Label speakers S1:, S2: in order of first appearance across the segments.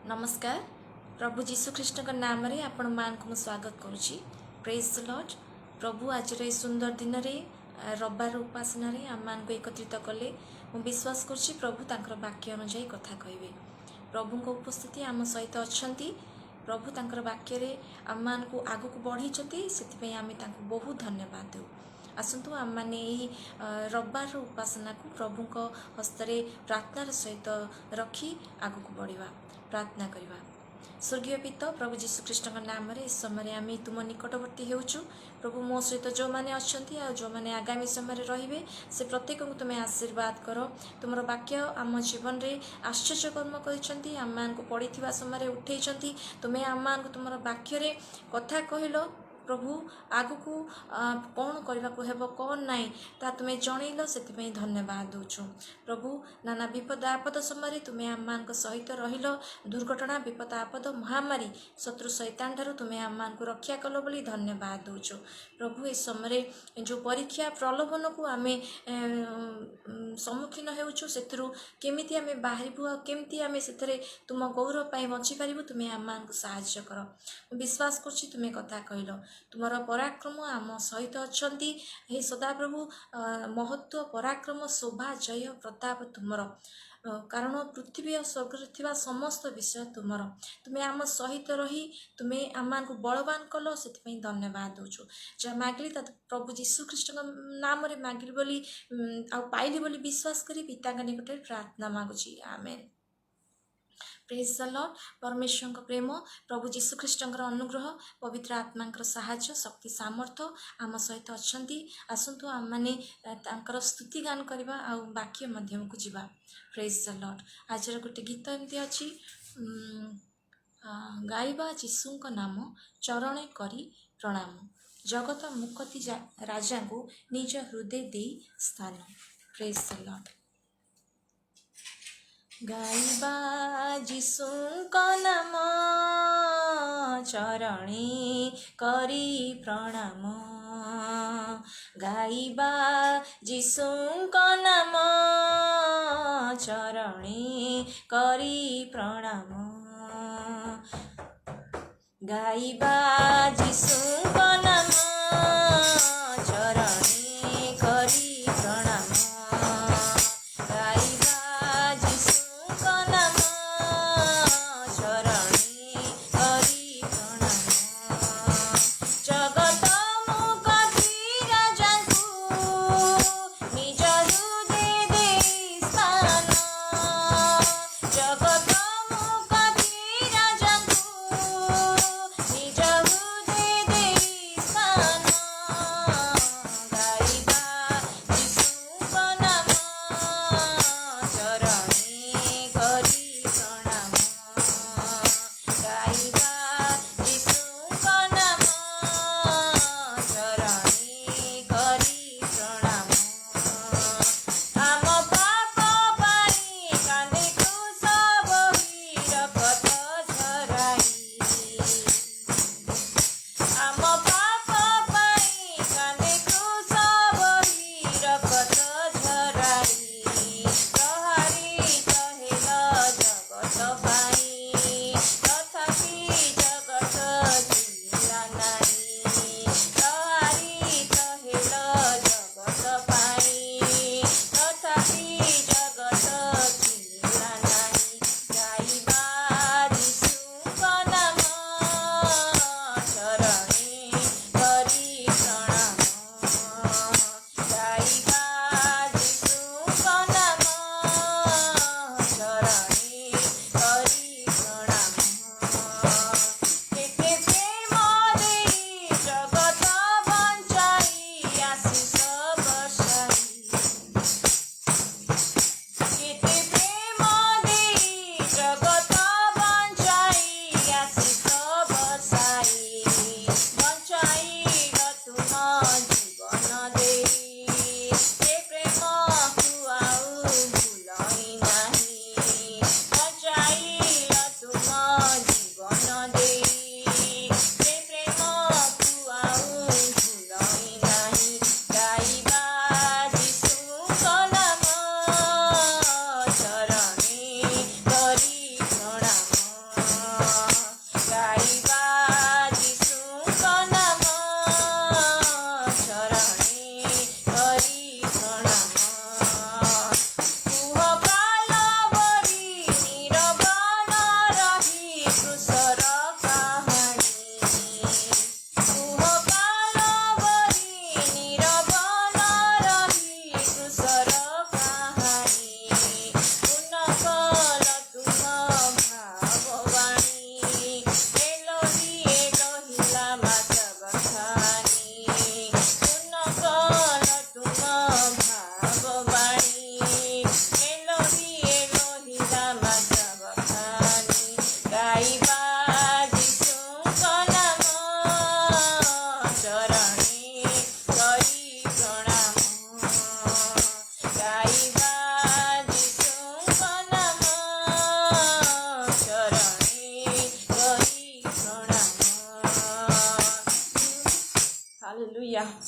S1: नमस्कार। प्रभु जीशुख्रीष्ण का नाम रे आपण मान को स्वागत करुच्ची। Praise the Lord. प्रभु आज सुंदर दिन रे रविवार उपासना रे आम मान को एकत्रित कले मु विश्वास करुच्ची प्रभु तांकर वाक्य अनुसार कथा कहबे। प्रभु को उपस्थिति आम सहित अच्छी। प्रभु तांकर वाक्य रे आम मान को आगु को बढ़ी से आम बहुत धन्यवाद दे। आसतु आम मैंने रविवार उपासना को प्रभु को हस्तरे प्रार्थनार सहित रखी आगु को बढ़ा प्रार्थना करवा। स्वर्गीय पिता प्रभु जीशुख्रीष्ण का नाम रे इस समय आम तुम निकटवर्ती होचु। प्रभु मो सहित जो मैंने अच्छा जो मैंने आगामी समय रे से प्रत्येक को तुम्हें आशीर्वाद कर। तुम वाक्य आम जीवन रे आश्चर्य कर्म कर आम मान को पढ़ी समय उठे तुम्हें आम मान को तुम वाक्य रे कथा कहल। प्रभु आगु को कौन करने को हेब कौन नाई ता तुम्हें जनइल से धन्यवाद दूचु। प्रभु नाना विपद आपद समय तुम्हें आम मान सहित रहिल। दुर्घटना विपद आपद महामारी शत्रु शैतान ठारू तुम्हें आम मान को रक्षा कल बोली धन्यवाद दूचु। प्रभु इस समय जो परीक्षा प्रलोभन को आम सम्मुखीन होचु केमिति आम बाहर केमती आम से तुम गौरव पाई बची पारू तुम्हें आम मान को साहाय्य कर। विश्वास कर तुम्हें कथा कहल तुमर पराक्रम आम सहित अच्छा हे सदा प्रभु महत्व पराक्रम शोभा जय प्रताप तुमर कारण पृथ्वी और स्वर्ग थिबा समस्त विषय तुमर तुम्हें आम सहित रही तुम्हें आम को बलवान कल से धन्यवाद दूचु। जहाँ मागिली प्रभु जीशुख्रीष्ण नाम रे मागिली बोली आ पाइली बोली विश्वास करी पिता निकट प्रार्थना मागुची आमेन। Praise the Lord. परमेश्वर का प्रेम प्रभु जीशुख्रीष्ण अनुग्रह पवित्र आत्मा साहाय्य शक्ति सामर्थ्य आम सहित अच्छा। आसतु आम मैंने स्तुति गान करवा आ वाक्य मध्यम को जीवा। Praise the Lord. आज गोटे गीत एमती अच्छी गाइबा जीशु का नाम चरणे करी प्रणाम जगत मुक्ति राजा को निज हृदय दे स्थान। Praise the Lord. गाइबा जीशुको नाम चरणे करी प्रणाम गाइबा जीशुको नाम चरणे करी प्रणाम गाइबा जीशुको नाम चरणे करी प्रणाम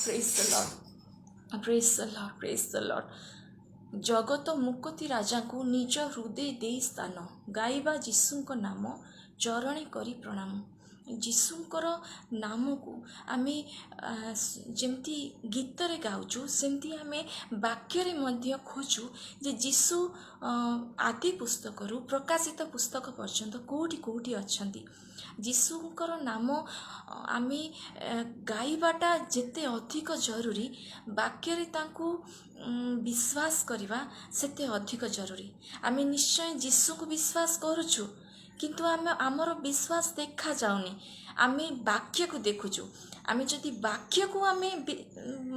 S1: praise the Lord, praise the Lord, praise the Lord. जगत मुक्ति राजा को निज हृदय दे स्थान, गाइबा जीशुଙ୍କ नाम चरणे करी प्रणाम। जीशुଙ୍କର नामକୁ ଆମେ ଯେମିତି ଗୀତରେ ଗାଉଛୁ, ସେମିତି ଆମେ ବାକ୍ୟରେ ମଧ୍ୟ ଖୋଜୁ ଯେ ଯୀଶୁ ଆଦି ପୁସ୍ତକରୁ ପ୍ରକାଶିତ ପୁସ୍ତକ ପର୍ଯ୍ୟନ୍ତ କେଉଁଠି କେଉଁଠି ଅଛନ୍ତି। ଯୀଶୁଙ୍କର ନାମ ଆମେ ଗାଇବାଟା ଯେତେ ଅଧିକ ଜରୁରୀ, ବାକ୍ୟରେ ତାଙ୍କୁ ବିଶ୍ୱାସ କରିବା ସେତେ ଅଧିକ ଜରୁରୀ। ଆମେ ନିଶ୍ଚୟ ଯୀଶୁକୁ ବିଶ୍ୱାସ କରୁଛୁ, କିନ୍ତୁ ଆମର ବିଶ୍ୱାସ ଦେଖାଯାଉନି, ଆମେ ବାକ୍ୟକୁ ଦେଖୁଛୁ। ଆମେ ଯଦି ବାକ୍ୟକୁ ଆମେ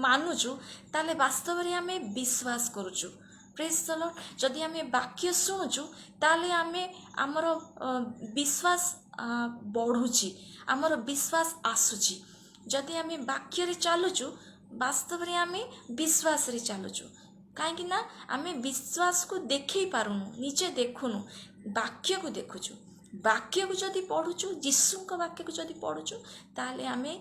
S1: ମାନୁଛୁ ତାହେଲେ ବାସ୍ତବରେ ଆମେ ବିଶ୍ୱାସ କରୁଛୁ। ପ୍ରେଜ୍ ଦ ଲର୍ଡ। ଯଦି ଆମେ ବାକ୍ୟ ଶୁଣୁଛୁ ତାହେଲେ ଆମର ବିଶ୍ୱାସ ବଢ଼ୁଛି, ଆମର ବିଶ୍ୱାସ ଆସୁଛି। ଯଦି ଆମେ ବାକ୍ୟରେ ଚାଲୁଛୁ, ବାସ୍ତବରେ ଆମେ ବିଶ୍ୱାସରେ ଚାଲୁଛୁ। କାହିଁକି ନା ଆମେ ବିଶ୍ୱାସକୁ ଦେଖେଇ ପାରୁନୁ, ନିଜେ ଦେଖୁନୁ, ବାକ୍ୟକୁ ଦେଖୁଛୁ। ବାକ୍ୟକୁ ଯଦି ପଢ଼ୁଛୁ, ଯୀଶୁଙ୍କ ବାକ୍ୟକୁ ଯଦି ପଢ଼ୁଛୁ, ତାହେଲେ ଆମେ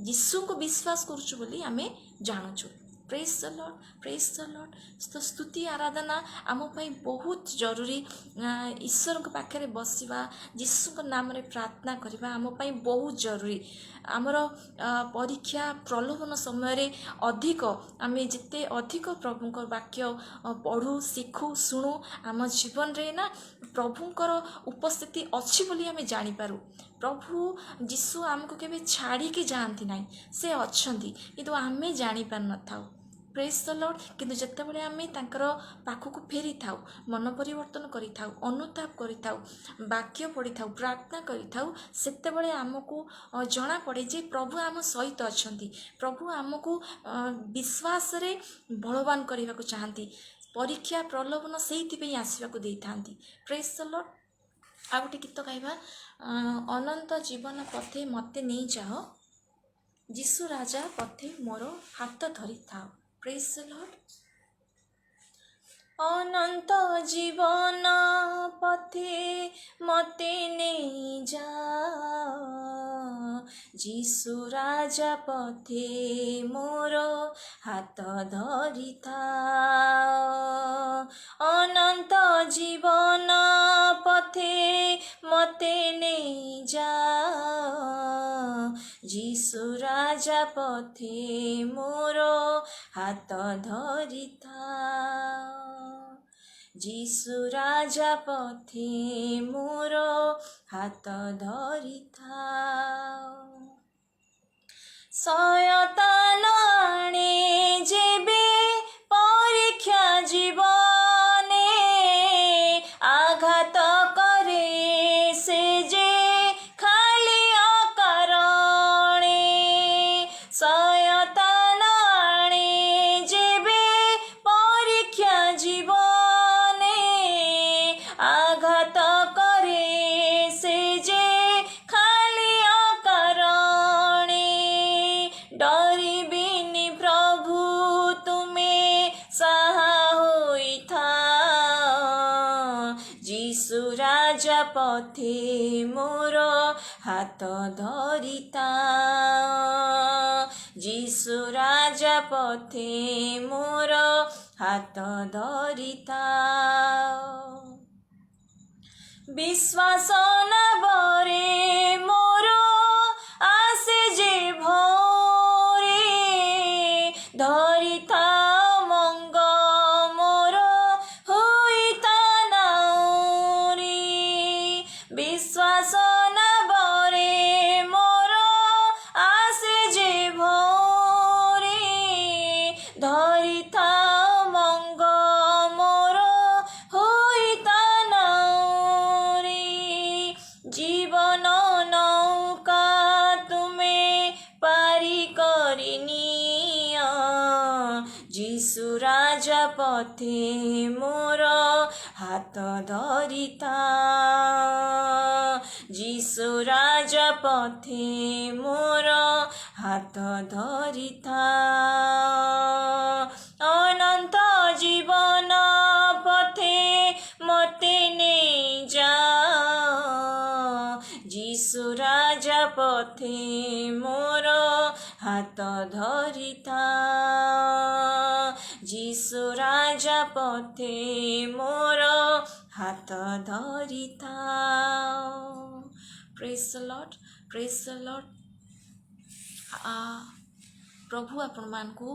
S1: ଯୀଶୁଙ୍କୁ ବିଶ୍ୱାସ କରୁଛୁ ବୋଲି ଆମେ ଜାଣୁଛୁ। ପ୍ରେଜ୍ ଦ ଲର୍ଡ, ପ୍ରେଜ୍ ଦ ଲର୍ଡ। ତ ସ୍ତୁତି ଆରାଧନା ଆମ ପାଇଁ ବହୁତ ଜରୁରୀ। ଈଶ୍ୱରଙ୍କ ପାଖରେ ବସିବା, ଯୀଶୁଙ୍କ ନାମରେ ପ୍ରାର୍ଥନା କରିବା ଆମ ପାଇଁ ବହୁତ ଜରୁରୀ। ଆମର ପରୀକ୍ଷା ପ୍ରଲୋଭନ ସମୟରେ ଆମେ ଯେତେ ଅଧିକ ପ୍ରଭୁଙ୍କ ବାକ୍ୟ ପଢ଼ୁ, ଶିଖୁ, ଶୁଣୁ, ଆମ ଜୀବନରେ ନା ପ୍ରଭୁଙ୍କର ଉପସ୍ଥିତି ଅଛି ବୋଲି ଆମେ ଜାଣିପାରୁ। ପ୍ରଭୁ ଯୀଶୁ ଆମକୁ କେବେ ଛାଡ଼ିକି ଯାଆନ୍ତି ନାହିଁ, ସେ ଅଛନ୍ତି, କିନ୍ତୁ ଆମେ ଜାଣିପାରିନଥାଉ। ପ୍ରେଜ୍ ଦ ଲର୍ଡ। କିନ୍ତୁ ଯେତେବେଳେ ଆମେ ତାଙ୍କର ପାଖକୁ ଫେରିଥାଉ, ମନ ପରିବର୍ତ୍ତନ କରିଥାଉ, ଅନୁତାପ କରିଥାଉ, ବାକ୍ୟ ପଢ଼ିଥାଉ, ପ୍ରାର୍ଥନା କରିଥାଉ, ସେତେବେଳେ ଆମକୁ ଜଣାପଡ଼େ ଯେ ପ୍ରଭୁ ଆମ ସହିତ ଅଛନ୍ତି। ପ୍ରଭୁ ଆମକୁ ବିଶ୍ୱାସରେ ବଳବାନ କରିବାକୁ ଚାହାନ୍ତି। ପରୀକ୍ଷା ପ୍ରଲୋଭନ ସେଇଥିପାଇଁ ଆସିବାକୁ ଦେଇଥାନ୍ତି। ପ୍ରେଜ୍ ଦ ଲର୍ଡ। ଆଉ ଗୋଟେ ଗୀତ ଗାଇବା, ଅନନ୍ତ ଜୀବନ ପଥେ ମୋତେ ନେଇଯାଅ, ଯୀଶୁ ରାଜା ପଥେ ମୋର ହାତ ଧରିଥାଅ। ପ୍ରେଜ୍ ଦ ଲର୍ଡ। ଅନନ୍ତ ଜୀବନ ପଥେ ମୋତେ ନେଇଯାଅ, ଯୀଶୁ ରାଜା ପଥେ ମୋର ହାତ ଧରିଥାଅ। ଅନନ୍ତ ଜୀବନ ପଥେ ମୋତେ ନେଇଯାଅ, ଯୀଶୁ ରାଜା ପଥେ ମୋର ହାତ ଧରିଥାଅ। ଯୀଶୁ ରାଜା ପଥେ ମୋର ହାତ ଧରିଥାଅ। ଶୟତାନ ଆଣେ ଯେବେ ପରୀକ୍ଷା ଜୀବନେ, ଆଘାତ କରେ ସେ ଯେ ଖାଲି ଅକାରଣେ। ଶୟତାନ ଆଣେ ଯେବେ ପରୀକ୍ଷା ଜୀବନେ, ଆଘାତ କରେ ସେ ଯେ ଖାଲି ଅକାରଣେ। ଡରିବିନି ପ୍ରଭୁ ତୁମେ ସାହା ହୋଇଥାଅ, ଯୀଶୁ ରାଜା ପଥେ ମୋର ହାତ ଧରିଥାଅ। ଯୀଶୁ ରାଜା ପଥେ ମୋର ହାତ ଧରିଥାଅ। ବିଶ୍ୱାସ ନାବରେ ମୋର ଆସେ ଯେ ଭୋରେ, ଧରିଥାଅ ମଙ୍ଗ ମୋର ହୋଇତା ନାଉରି। ବିଶ୍ୱାସ ନାବରେ ମୋର ଆସେ ଯେ ଭୋରେ, ଧରିଥାଅ ମଙ୍ଗ ମୋର ହୋଇତା ନାଉରି। ଜୀବନ ନୌକା ତୁମେ ପାରି କରି ନିଅ, ଯୀଶୁ ରାଜା ପଥେ ମୋର ହାତ ଧରିଥାଅ। ଯୀଶୁ ରାଜା ପଥେ ମୋର ହାତ ଧରିଥାଅ। ଅନନ୍ତ ଜୀବନ ପଥେ ମୋତେ ନେଇଯାଅ, ଯୀଶୁ ରାଜା ପଥେ ମୋର ହାତ ଧରିଥା ଯୀଶୁ ରାଜା ପଥେ ମୋର ହାତ ଧରିଥା। ପ୍ରେଜ୍ ଦ ଲର୍ଡ, ପ୍ରେଜ୍ ଦ ଲର୍ଡ। ପ୍ରଭୁ ଆପଣମାନଙ୍କୁ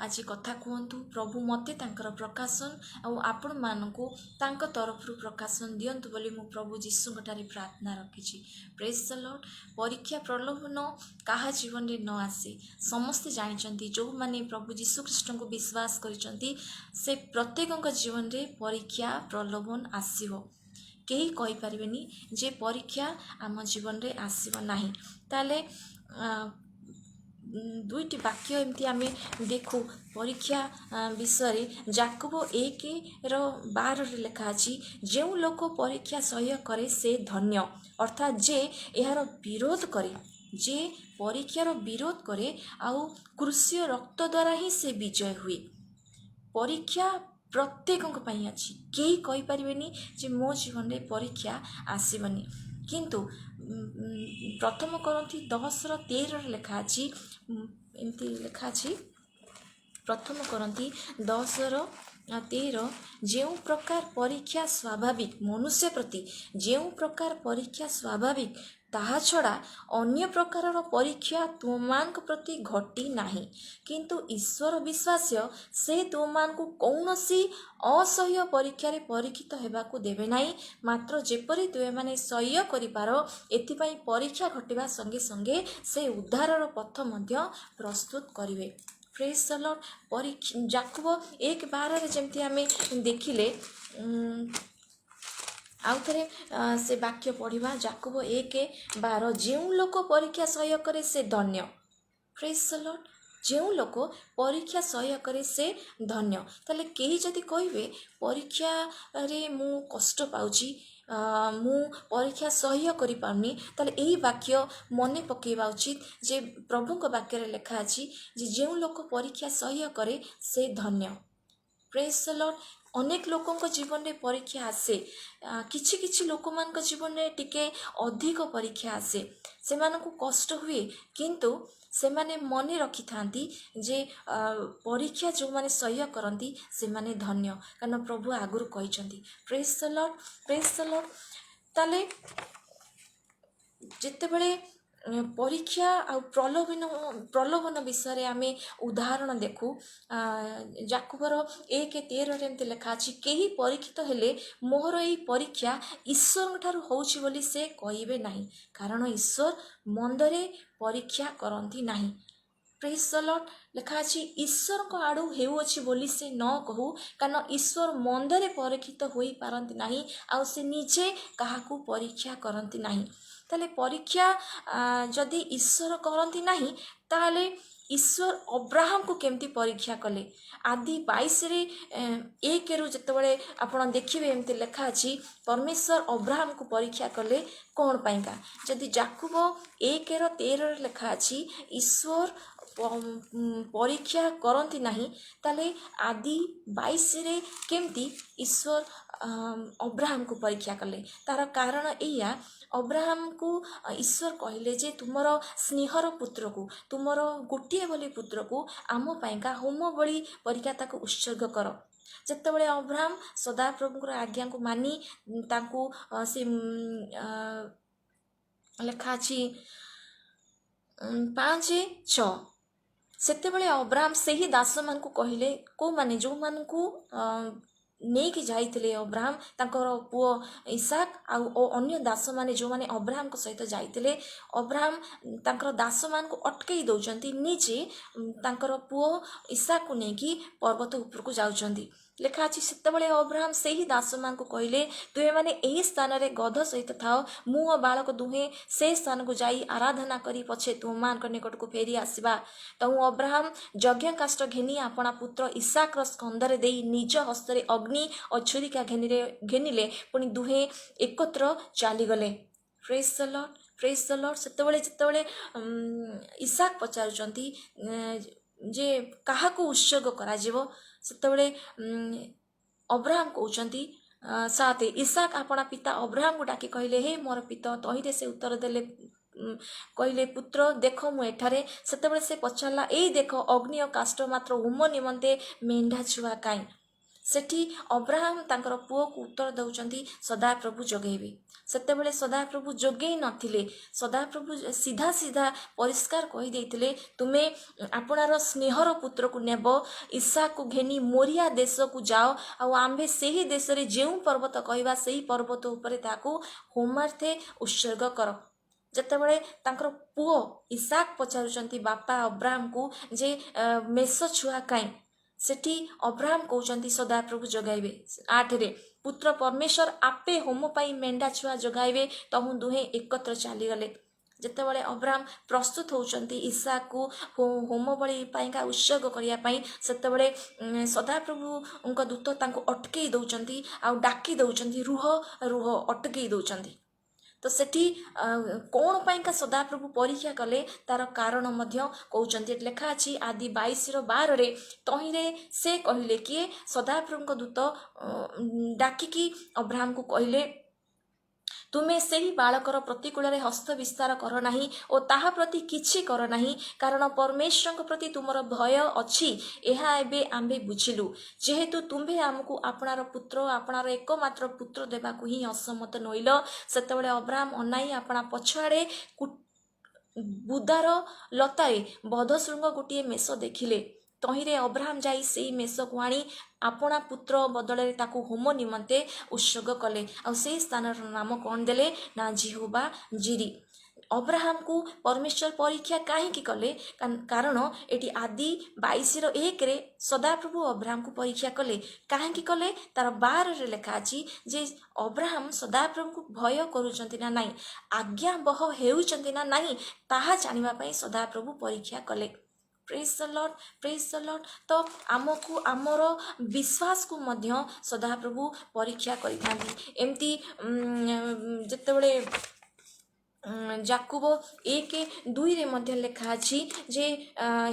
S1: ଆଜି କଥା କୁହନ୍ତୁ। ପ୍ରଭୁ ମୋତେ ତାଙ୍କର ପ୍ରକାଶନ ଆଉ ଆପଣମାନଙ୍କୁ ତାଙ୍କ ତରଫରୁ ପ୍ରକାଶନ ଦିଅନ୍ତୁ ବୋଲି ମୁଁ ପ୍ରଭୁ ଯୀଶୁଙ୍କଠାରେ ପ୍ରାର୍ଥନା ରଖିଛି। ପ୍ରେଜ୍ ଦ ଲର୍ଡ। ପରୀକ୍ଷା ପ୍ରଲୋଭନ କାହା ଜୀବନରେ ନ ଆସେ ସମସ୍ତେ ଜାଣିଛନ୍ତି। ଯେଉଁମାନେ ପ୍ରଭୁ ଯୀଶୁଖ୍ରୀଷ୍ଟଙ୍କୁ ବିଶ୍ୱାସ କରିଛନ୍ତି ସେ ପ୍ରତ୍ୟେକଙ୍କ ଜୀବନରେ ପରୀକ୍ଷା ପ୍ରଲୋଭନ ଆସିବ। କେହି କହିପାରିବେନି ଯେ ପରୀକ୍ଷା ଆମ ଜୀବନରେ ଆସିବ ନାହିଁ। ତାହେଲେ ଦୁଇଟି ବାକ୍ୟ ଏମିତି ଆମେ ଦେଖୁ ପରୀକ୍ଷା ବିଷୟରେ। ଯାକୋବ 1:12 ଲେଖା ଅଛି, ଯେଉଁ ଲୋକ ପରୀକ୍ଷା ସହ୍ୟ କରେ ସେ ଧନ୍ୟ। ଅର୍ଥାତ୍ ଯେ ଏହାର ବିରୋଧ କରେ, ଯେ ପରୀକ୍ଷାର ବିରୋଧ କରେ ଆଉ କୃଷିୟ ରକ୍ତ ଦ୍ୱାରା ହିଁ ସେ ବିଜୟ ହୁଏ। ପରୀକ୍ଷା ପ୍ରତ୍ୟେକଙ୍କ ପାଇଁ ଅଛି। କେହି କହିପାରିବେନି ଯେ ମୋ ଜୀବନରେ ପରୀକ୍ଷା ଆସିବନି। କିନ୍ତୁ ପ୍ରଥମ କରନ୍ଥୀ 10:13 ଲେଖା ଅଛି, ଏମିତି ଲେଖା ଅଛି, ପ୍ରଥମ କରନ୍ଥୀ 10:13, ଯେଉଁ ପ୍ରକାର ପରୀକ୍ଷା ସ୍ୱାଭାବିକ ମନୁଷ୍ୟ ପ୍ରତି, ଯେଉଁ ପ୍ରକାର ପରୀକ୍ଷା ସ୍ୱାଭାବିକ ତାହା ଛଡ଼ା ଅନ୍ୟ ପ୍ରକାରର ପରୀକ୍ଷା ତୁମମାନଙ୍କ ପ୍ରତି ଘଟି ନାହିଁ। କିନ୍ତୁ ଈଶ୍ୱର ବିଶ୍ୱାସ୍ୟ, ସେ ତୁମମାନଙ୍କୁ କୌଣସି ଅସହ୍ୟ ପରୀକ୍ଷାରେ ପରୀକ୍ଷିତ ହେବାକୁ ଦେବେ ନାହିଁ। ମାତ୍ର ଯେପରି ତୁମେମାନେ ସହ୍ୟ କରିପାର ଏଥିପାଇଁ ପରୀକ୍ଷା ଘଟିବା ସଙ୍ଗେ ସଙ୍ଗେ ସେ ଉଦ୍ଧାରର ପଥ ମଧ୍ୟ ପ୍ରସ୍ତୁତ କରିବେ। ପ୍ରେଜ୍ ଦ ଲର୍ଡ। ଯାକୋବ 1:12 ଯେମିତି ଆମେ ଦେଖିଲେ, ଆଉ ଥରେ ସେ ବାକ୍ୟ ପଢ଼ିବା। ଯାକୋବ 1:12, ଯେଉଁ ଲୋକ ପରୀକ୍ଷା ସହ୍ୟ କରେ ସେ ଧନ୍ୟ। ପ୍ରେଜ୍ ଦ ଲର୍ଡ। ଯେଉଁ ଲୋକ ପରୀକ୍ଷା ସହ୍ୟ କରେ ସେ ଧନ୍ୟ। ତାହେଲେ କେହି ଯଦି କହିବେ ପରୀକ୍ଷାରେ ମୁଁ କଷ୍ଟ ପାଉଛି, ମୁଁ ପରୀକ୍ଷା ସହ୍ୟ କରିପାରୁନି, ତାହେଲେ ଏହି ବାକ୍ୟ ମନେ ପକାଇବା ଉଚିତ ଯେ ପ୍ରଭୁଙ୍କ ବାକ୍ୟରେ ଲେଖା ଅଛି ଯେ ଯେଉଁ ଲୋକ ପରୀକ୍ଷା ସହ୍ୟ କରେ ସେ ଧନ୍ୟ। ପ୍ରେଜ୍ ଦ ଲର୍ଡ। ଅନେକ ଲୋକଙ୍କ ଜୀବନରେ ପରୀକ୍ଷା ଆସେ। କିଛି କିଛି ଲୋକମାନଙ୍କ ଜୀବନରେ ଟିକେ ଅଧିକ ପରୀକ୍ଷା ଆସେ, ସେମାନଙ୍କୁ କଷ୍ଟ ହୁଏ। କିନ୍ତୁ ସେମାନେ ମନେ ରଖିଥାନ୍ତି ଯେ ପରୀକ୍ଷା ଯେଉଁମାନେ ସହ୍ୟ କରନ୍ତି ସେମାନେ ଧନ୍ୟ, କାରଣ ପ୍ରଭୁ ଆଗରୁ କହିଛନ୍ତି। ପ୍ରେଜ୍ ଦ ଲର୍ଡ, ପ୍ରେଜ୍ ଦ ଲର୍ଡ। ତାହେଲେ ଯେତେବେଳେ ପରୀକ୍ଷା ଆଉ ପ୍ରଲୋଭନ ବିଷୟରେ ଆମେ ଉଦାହରଣ ଦେଖୁ, ଯାକୋବର 1:13 ଏମିତି ଲେଖା ଅଛି, କେହି ପରୀକ୍ଷିତ ହେଲେ ମୋର ଏହି ପରୀକ୍ଷା ଈଶ୍ୱରଙ୍କ ଠାରୁ ହେଉଛି ବୋଲି ସେ କହିବେ ନାହିଁ, କାରଣ ଈଶ୍ୱର ମନ୍ଦରେ ପରୀକ୍ଷା କରନ୍ତି ନାହିଁ। ପ୍ରେଜ୍ ଦ ଲର୍ଡ। ଲେଖା ଅଛି ଈଶ୍ୱରଙ୍କ ଆଡ଼ୁ ହେଉଅଛି ବୋଲି ସେ ନ କହୁ, କାରଣ ଈଶ୍ୱର ମନ୍ଦରେ ପରୀକ୍ଷିତ ହୋଇପାରନ୍ତି ନାହିଁ ଆଉ ସେ ନିଜେ କାହାକୁ ପରୀକ୍ଷା କରନ୍ତି ନାହିଁ। ତାହେଲେ ପରୀକ୍ଷା ଯଦି ଈଶ୍ୱର କରନ୍ତି ନାହିଁ ତାହେଲେ ଈଶ୍ୱର ଅବ୍ରାହମକୁ କେମିତି ପରୀକ୍ଷା କଲେ? ଆଦି 22:1 ଯେତେବେଳେ ଆପଣ ଦେଖିବେ ଏମିତି ଲେଖା ଅଛି, ପରମେଶ୍ୱର ଅବ୍ରାହମକୁ ପରୀକ୍ଷା କଲେ କ'ଣ ପାଇଁକା? ଯଦି ଯାକୋବ 1:13 ଲେଖା ଅଛି ଈଶ୍ୱର ପରୀକ୍ଷା କରନ୍ତି ନାହିଁ, ତାହେଲେ ଆଦି 22 କେମିତି ଈଶ୍ୱର ଅବ୍ରାହମକୁ ପରୀକ୍ଷା କଲେ? ତାର କାରଣ ଏଇଆ, ଅବ୍ରାହମକୁ ଈଶ୍ୱର କହିଲେ ଯେ ତୁମର ସ୍ନେହର ପୁତ୍ରକୁ, ତୁମର ଗୋଟିଏ ବୋଲି ପୁତ୍ରକୁ ଆମ ପାଇଁକା ହୋମ ବଳି ପରିକା ତାକୁ ଉତ୍ସର୍ଗ କର। ଯେତେବେଳେ ଅବ୍ରାହମ ସଦାପ୍ରଭୁଙ୍କର ଆଜ୍ଞାକୁ ମାନି ତାଙ୍କୁ ସେ ଲେଖା ଅଛି 5:6, ସେତେବେଳେ ଅବ୍ରାହମ ସେହି ଦାସମାନଙ୍କୁ କହିଲେ, କେଉଁମାନେ? ଯେଉଁମାନଙ୍କୁ ନେଇକି ଯାଇଥିଲେ ଅବ୍ରାହମ, ତାଙ୍କର ପୁଅ ଇସାକ ଆଉ ଅନ୍ୟ ଦାସମାନେ ଯେଉଁମାନେ ଅବ୍ରାହମଙ୍କ ସହିତ ଯାଇଥିଲେ, ଅବ୍ରାହମ ତାଙ୍କର ଦାସମାନଙ୍କୁ ଅଟକେଇ ଦେଉଛନ୍ତି, ନିଜେ ତାଙ୍କର ପୁଅ ଇସାକକୁ ନେଇକି ପର୍ବତ ଉପରକୁ ଯାଉଛନ୍ତି। ଲେଖା ଅଛି ସେତେବେଳେ ଅବ୍ରାହମ ସେହି ଦାସମାନଙ୍କୁ କହିଲେ, ତୁମେମାନେ ଏହି ସ୍ଥାନରେ ଗଧ ସହିତ ଥାଅ, ମୁଁ ଓ ବାଳକ ଦୁହେଁ ସେ ସ୍ଥାନକୁ ଯାଇ ଆରାଧନା କରି ପଛେ ତୁମମାନଙ୍କ ନିକଟକୁ ଫେରି ଆସିବା। ତେଣୁ ଅବ୍ରାହମ ଯଜ୍ଞକାଷ୍ଠ ଘେନି ଆପଣା ପୁତ୍ର ଇସାକର ସ୍କନ୍ଧରେ ଦେଇ ନିଜ ହସ୍ତରେ ଅଗ୍ନି ଓ ଛୁରିକା ଘେନିଲେ, ପୁଣି ଦୁହେଁ ଏକତ୍ର ଚାଲିଗଲେ। ପ୍ରେଜ୍ ଦ ଲର୍ଡ, ପ୍ରେଜ୍ ଦ ଲର୍ଡ। ଯେତେବେଳେ ଇସାକ ପଚାରୁଛନ୍ତି ଯେ କାହାକୁ ଉତ୍ସର୍ଗ କରାଯିବ, ସେତେବେଳେ ଅବ୍ରାହମ କହୁଛନ୍ତି 7, ଇସାକ ଆପଣା ପିତା ଅବ୍ରାହମକୁ ଡାକି କହିଲେ, ହେ ମୋର ପିତା। ତହିଁରେ ସେ ଉତ୍ତର ଦେଲେ, କହିଲେ ପୁତ୍ର ଦେଖ ମୁଁ ଏଠାରେ। ସେତେବେଳେ ସେ ପଚାରିଲା ଏଇ ଦେଖ ଅଗ୍ନି ଓ କାଷ୍ଠ ମାତ୍ର ହୋମ ନିମନ୍ତେ ମେଣ୍ଢା ଛୁଆ କାହିଁ। ସେଠି ଅବ୍ରାହମ ତାଙ୍କର ପୁଅକୁ ଉତ୍ତର ଦେଉଛନ୍ତି ସଦାପ୍ରଭୁ ଯୋଗେଇବେ। ସେତେବେଳେ ସଦାପ୍ରଭୁ ଯୋଗେଇ ନଥିଲେ, ସଦାପ୍ରଭୁ ସିଧା ସିଧା ପରିଷ୍କାର କହିଦେଇଥିଲେ ତୁମେ ଆପଣାର ସ୍ନେହର ପୁତ୍ରକୁ ନେବ, ଇସାକୁ ଘେନି ମୋରିଆ ଦେଶକୁ ଯାଅ, ଆଉ ଆମ୍ଭେ ସେହି ଦେଶରେ ଯେଉଁ ପର୍ବତ କହିବା ସେହି ପର୍ବତ ଉପରେ ତାକୁ ହୋମାର୍ଥେ ଉତ୍ସର୍ଗ କର। ଯେତେବେଳେ ତାଙ୍କର ପୁଅ ଇସାକ ପଚାରୁଛନ୍ତି ବାପା ଅବ୍ରାହମକୁ ଯେ ମେଷ ଛୁଆ କାହିଁ, ସେଠି ଅବ୍ରାହମ କହୁଛନ୍ତି ସଦାପ୍ରଭୁ ଯୋଗାଇବେ। 8ରେ ପୁତ୍ର ପରମେଶ୍ୱର ଆପେ ହୋମ ପାଇଁ ମେଣ୍ଢା ଛୁଆ ଯୋଗାଇବେ। ତହୁଁ ଦୁହେଁ ଏକତ୍ର ଚାଲିଗଲେ। ଯେତେବେଳେ ଅବ୍ରାହମ ପ୍ରସ୍ତୁତ ହେଉଛନ୍ତି ଇସାକକୁ ହୋମ ବଳି ପାଇଁକା ଉତ୍ସର୍ଗ କରିବା ପାଇଁ, ସେତେବେଳେ ସଦାପ୍ରଭୁଙ୍କ ଦୂତ ତାଙ୍କୁ ଅଟକେଇ ଦେଉଛନ୍ତି ଆଉ ଡାକି ଦେଉଛନ୍ତି ରୁହ ରୁହ, ଅଟକେଇ ଦେଉଛନ୍ତି। ତ ସେଠି କ'ଣ ପାଇଁକା ସଦାପ୍ରଭୁ ପରୀକ୍ଷା କଲେ ତାର କାରଣ ମଧ୍ୟ କହୁଛନ୍ତି। ଲେଖା ଅଛି ଆଦି 22:12 ତହିଁରେ ସେ କହିଲେ କିଏ, ସଦାପ୍ରଭୁଙ୍କ ଦୂତ ଡାକିକି ଅବ୍ରାହମକୁ କହିଲେ ତୁମେ ସେହି ବାଳକର ପ୍ରତିକୂଳରେ ହସ୍ତ ବିସ୍ତାର କର ନାହିଁ ଓ ତାହା ପ୍ରତି କିଛି କର ନାହିଁ, କାରଣ ପରମେଶ୍ୱରଙ୍କ ପ୍ରତି ତୁମର ଭୟ ଅଛି, ଏହା ଏବେ ଆମ୍ଭେ ବୁଝିଲୁ। ଯେହେତୁ ତୁମ୍ଭେ ଆମକୁ ଆପଣାର ପୁତ୍ର, ଆପଣାର ଏକମାତ୍ର ପୁତ୍ର ଦେବାକୁ ହିଁ ଅସମ୍ମତ ନୋଇଲ। ସେତେବେଳେ ଅବ୍ରାହମ ଅନାଇ ଆପଣା ପଛଆଡ଼େ ବୁଦାର ଲତାରେ ବଧଶୃଙ୍ଗ ଗୋଟିଏ ମେଷ ଦେଖିଲେ। ତହିଁରେ ଅବ୍ରାହମ ଯାଇ ସେହି ମେଷକୁ ଆଣି ଆପଣା ପୁତ୍ର ବଦଳରେ ତାକୁ ହୋମ ନିମନ୍ତେ ଉତ୍ସର୍ଗ କଲେ। ଆଉ ସେହି ସ୍ଥାନର ନାମ କ'ଣ ଦେଲେ ନା ଜିହୋବା ଜିରି। ଅବ୍ରାହମକୁ ପରମେଶ୍ୱର ପରୀକ୍ଷା କାହିଁକି କଲେ, କାରଣ ଏଠି ଆଦି 22:1 ସଦାପ୍ରଭୁ ଅବ୍ରାହମକୁ ପରୀକ୍ଷା କଲେ। କାହିଁକି କଲେ ତାର 12ରେ ଲେଖା ଅଛି ଯେ ଅବ୍ରାହମ ସଦାପ୍ରଭୁଙ୍କୁ ଭୟ କରୁଛନ୍ତି ନା ନାହିଁ, ଆଜ୍ଞାବହ ହେଉଛନ୍ତି ନା ନାହିଁ, ତାହା ଜାଣିବା ପାଇଁ ସଦାପ୍ରଭୁ ପରୀକ୍ଷା କଲେ। ପ୍ରେଜ୍ ଦ ଲର୍ଡ, ପ୍ରେଜ୍ ଦ ଲର୍ଡ। ତ ଆମକୁ ଆମର ବିଶ୍ୱାସକୁ ମଧ୍ୟ ସଦାପ୍ରଭୁ ପରୀକ୍ଷା କରିଥାନ୍ତି। ଏମିତି ଯେତେବେଳେ ଯାକୁବ 1:2 ମଧ୍ୟ ଲେଖା ଅଛି ଯେ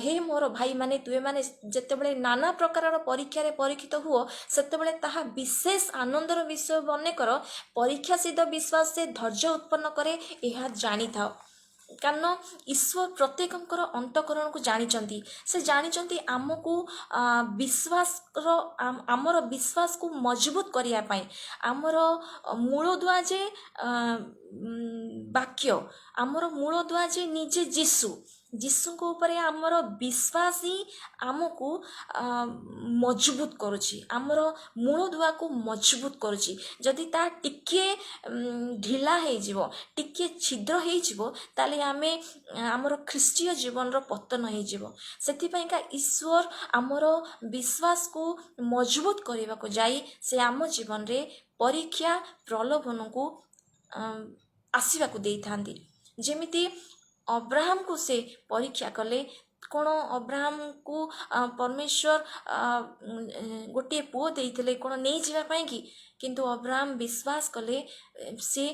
S1: ହେ ମୋର ଭାଇମାନେ, ତୁମେମାନେ ଯେତେବେଳେ ନାନା ପ୍ରକାରର ପରୀକ୍ଷାରେ ପରୀକ୍ଷିତ ହୁଅ, ସେତେବେଳେ ତାହା ବିଶେଷ ଆନନ୍ଦର ବିଷୟ ମନେ କର। ପରୀକ୍ଷା ସିଦ୍ଧ ବିଶ୍ୱାସ ସେ ଧୈର୍ଯ୍ୟ ଉତ୍ପନ୍ନ କରେ, ଏହା ଜାଣିଥାଅ। କାରଣ ଈଶ୍ୱର ପ୍ରତ୍ୟେକଙ୍କର ଅନ୍ତଃକରଣକୁ ଜାଣିଛନ୍ତି। ସେ ଜାଣିଛନ୍ତି ଆମକୁ ଆମର ବିଶ୍ୱାସକୁ ମଜବୁତ କରିବା ପାଇଁ, ଆମର ମୂଳଦୁଆ ଯେ ବାକ୍ୟ, ଆମର ମୂଳଦୁଆ ଯେ ନିଜେ ଯୀଶୁଙ୍କ ଉପରେ ଆମର ବିଶ୍ୱାସ ହିଁ ଆମକୁ ମଜବୁତ କରୁଛି, ଆମର ମୂଳଦୁଆକୁ ମଜବୁତ କରୁଛି। ଯଦି ତା ଟିକିଏ ଢିଲା ହେଇଯିବ, ଟିକିଏ ଛିଦ୍ର ହେଇଯିବ, ତାହେଲେ ଆମର ଖ୍ରୀଷ୍ଟୀୟ ଜୀବନର ପତନ ହେଇଯିବ। ସେଥିପାଇଁକା ଈଶ୍ୱର ଆମର ବିଶ୍ୱାସକୁ ମଜବୁତ କରିବାକୁ ଯାଇ ସେ ଆମ ଜୀବନରେ ପରୀକ୍ଷା ପ୍ରଲୋଭନକୁ ଆସିବାକୁ ଦେଇଥାନ୍ତି। ଯେମିତି ଅବ୍ରାହମକୁ ସେ ପରୀକ୍ଷା କଲେ। କ'ଣ ଅବ୍ରାହମକୁ ପରମେଶ୍ୱର ଗୋଟିଏ ପୁଅ ଦେଇଥିଲେ କ'ଣ ନେଇଯିବା ପାଇଁକି? କିନ୍ତୁ ଅବ୍ରାହମ ବିଶ୍ୱାସ କଲେ, ସେ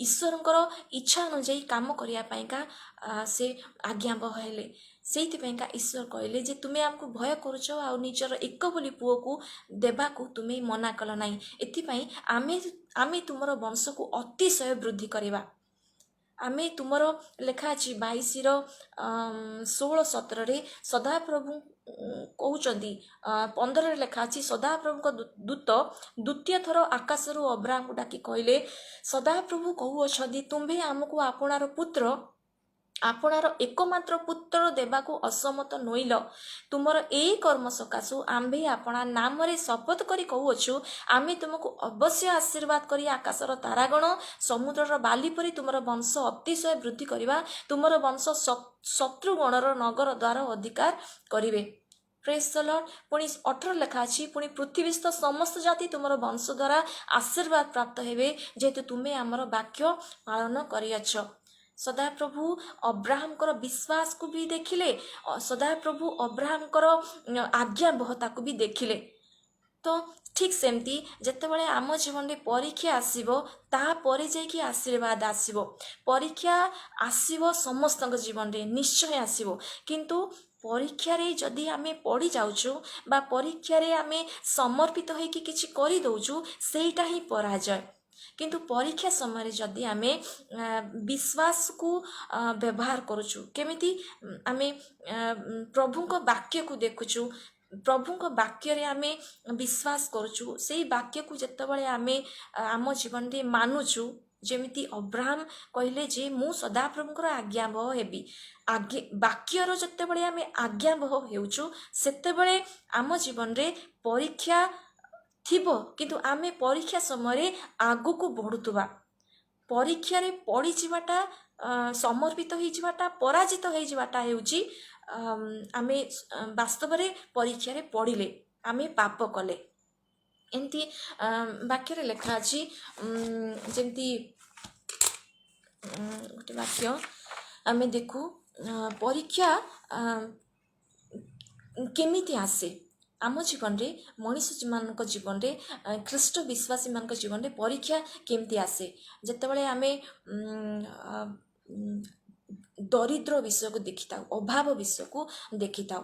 S1: ଈଶ୍ୱରଙ୍କର ଇଚ୍ଛା ଅନୁଯାୟୀ କାମ କରିବା ପାଇଁକା ସେ ଆଜ୍ଞାବହ ହେଲେ। ସେଇଥିପାଇଁକା ଈଶ୍ୱର କହିଲେ ଯେ ତୁମେ ଆମକୁ ଭୟ କରୁଛ ଆଉ ନିଜର ଏକ ବୋଲି ପୁଅକୁ ଦେବାକୁ ତୁମେ ମନା କଲ ନାହିଁ। ଏଥିପାଇଁ ଆମେ ତୁମର ବଂଶକୁ ଅତିଶୟ ବୃଦ୍ଧି କରିବା। ଆମେ ତୁମର ଲେଖା ଅଛି 22:16-17 ସଦାପ୍ରଭୁ କହୁଛନ୍ତି। 15ରେ ଲେଖା ଅଛି ସଦାପ୍ରଭୁଙ୍କ ଦୂତ ଦ୍ୱିତୀୟ ଥର ଆକାଶରୁ ଅବ୍ରାହମକୁ ଡାକି କହିଲେ, ସଦାପ୍ରଭୁ କହୁଅଛନ୍ତି ତୁମ୍ଭେ ଆମକୁ ଆପଣାର ଏକମାତ୍ର ପୁତ୍ର ଦେବାକୁ ଅସମ୍ମତ ନୋଇଲ। ତୁମର ଏଇ କର୍ମ ସକାଶୁ ଆମ୍ଭେ ଆପଣା ନାମରେ ଶପଥ କରି କହୁଅଛୁ, ଆମେ ତୁମକୁ ଅବଶ୍ୟ ଆଶୀର୍ବାଦ କରି ଆକାଶର ତାରାଗଣ ସମୁଦ୍ରର ବାଲି ପରି ତୁମର ବଂଶ ଅତିଶୟ ବୃଦ୍ଧି କରିବା। ତୁମର ବଂଶ ଶତ୍ରୁଗଣର ନଗର ଦ୍ୱାର ଅଧିକାର କରିବେ। ପ୍ରେଜ୍ ଦ ଲର୍ଡ। ପୁଣି 18 ଲେଖା ଅଛି, ପୁଣି ପୃଥିବୀସ୍ଥ ସମସ୍ତ ଜାତି ତୁମର ବଂଶ ଦ୍ୱାରା ଆଶୀର୍ବାଦ ପ୍ରାପ୍ତ ହେବେ, ଯେହେତୁ ତୁମେ ଆମର ବାକ୍ୟ ପାଳନ କରିଅଛ। ସଦାପ୍ରଭୁ ଅବ୍ରାହମଙ୍କର ବିଶ୍ୱାସକୁ ବି ଦେଖିଲେ, ସଦାପ୍ରଭୁ ଅବ୍ରାହମଙ୍କର ଆଜ୍ଞାବହତାକୁ ବି ଦେଖିଲେ। ତ ଠିକ୍ ସେମିତି ଯେତେବେଳେ ଆମ ଜୀବନରେ ପରୀକ୍ଷା ଆସିବ, ତାପରେ ଯାଇକି ଆଶୀର୍ବାଦ ଆସିବ। ପରୀକ୍ଷା ଆସିବ ସମସ୍ତଙ୍କ ଜୀବନରେ, ନିଶ୍ଚୟ ଆସିବ। କିନ୍ତୁ ପରୀକ୍ଷାରେ ଯଦି ଆମେ ପଡ଼ିଯାଉଛୁ ବା ପରୀକ୍ଷାରେ ଆମେ ସମର୍ପିତ ହୋଇକି କିଛି କରିଦେଉଛୁ, ସେଇଟା ହିଁ ପରାଜୟ। किंतु परीक्षा समय जदि आमे विश्वास को व्यवहार करूछु केमिति आमे प्रभु को वाक्य को देखुछु प्रभु को वाक्य रे आमे विश्वास करूछु सेई वाक्य को जतबळे आमे आम जीवन रे मानुछु जेमिति अब्राहम कहले जे मु सदा प्रभुकर आज्ञावह हेबी आज्ञा वाक्यर जतबळे आमे आज्ञावह हेउछु सेतबळे आम जीवन रे परीक्षा थिबो किंतु आमे परीक्षा समय आगु को बढ़ुतुबा परीक्षा रे पड़ी जिवाटा समर्पित हो जिवाटा पराजित हो जिवाटा हेउची आमे वास्तव रे परीक्षा रे पड़िले आमे पाप कले एमती वाक्य रे लिखा अछि जेमती गोटे वाक्य आमे देखू परीक्षा केमिति आसे आम जीवन रे मनुष्य मानक जीवन रे ख्रीष्ट विश्वासी मानक जीवन रे परीक्षा केमती आसे जेतेबेले आमे दरिद्र विषय को देखिता अभाव विषय को देखिता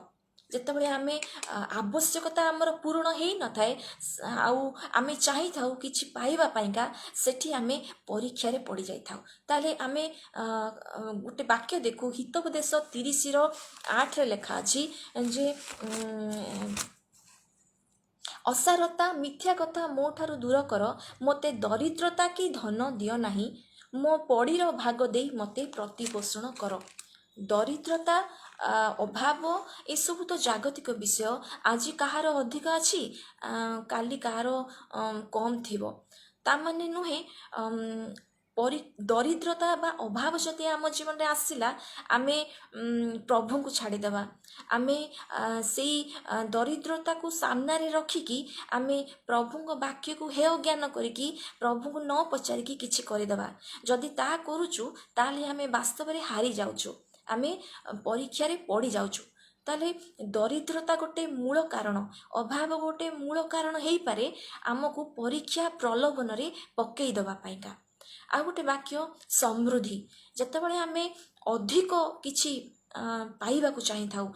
S1: जेतेबेले आमे आवश्यकता आमर पूर्ण हेई न थाए आउ आमे चाहि थाउ किछि पाइबा पाइका सेठी आमे परीक्षा रे पड़ी जाई थाउ ताले आमे गोटे वाक्य देखू हितोपदेश 30:8 रे लिखा अछि जे असारता मिथ्या कथा मो ठारू दूर कर मते दरिद्रता की धन दियो नाही मो पड़ीर भाग दे मते प्रतिपोषण कर दरिद्रता अभाव ए सब तो जागतिक विषय आज कहार अधिक अछि काली कहार कम थिबो ता माने नुहे दरिद्रता बा अभाव जदि आम जीवन रे आसिला आमे प्रभु को छाड़ी देबा आमे सेई दरिद्रता को सामना रे रखिकी आमे प्रभु को वाक्य को हेय ज्ञान करिकी प्रभु को न पचारिकी किछि करि देबा जदि ता करूछु ताले आमे वास्तव रे हारि जाउछु आमे परीक्षा रे पड़ी जाउछु ताले दरिद्रता गोटे मूल कारण अभाव गोटे मूल कारण हेई पारे आमको परीक्षा प्रलोभन रे पक्कई दबा पाइका आ गोटे वाक्य समृद्धि जतबळे आमे अधिक किछि पाइबा को चाहि थाउ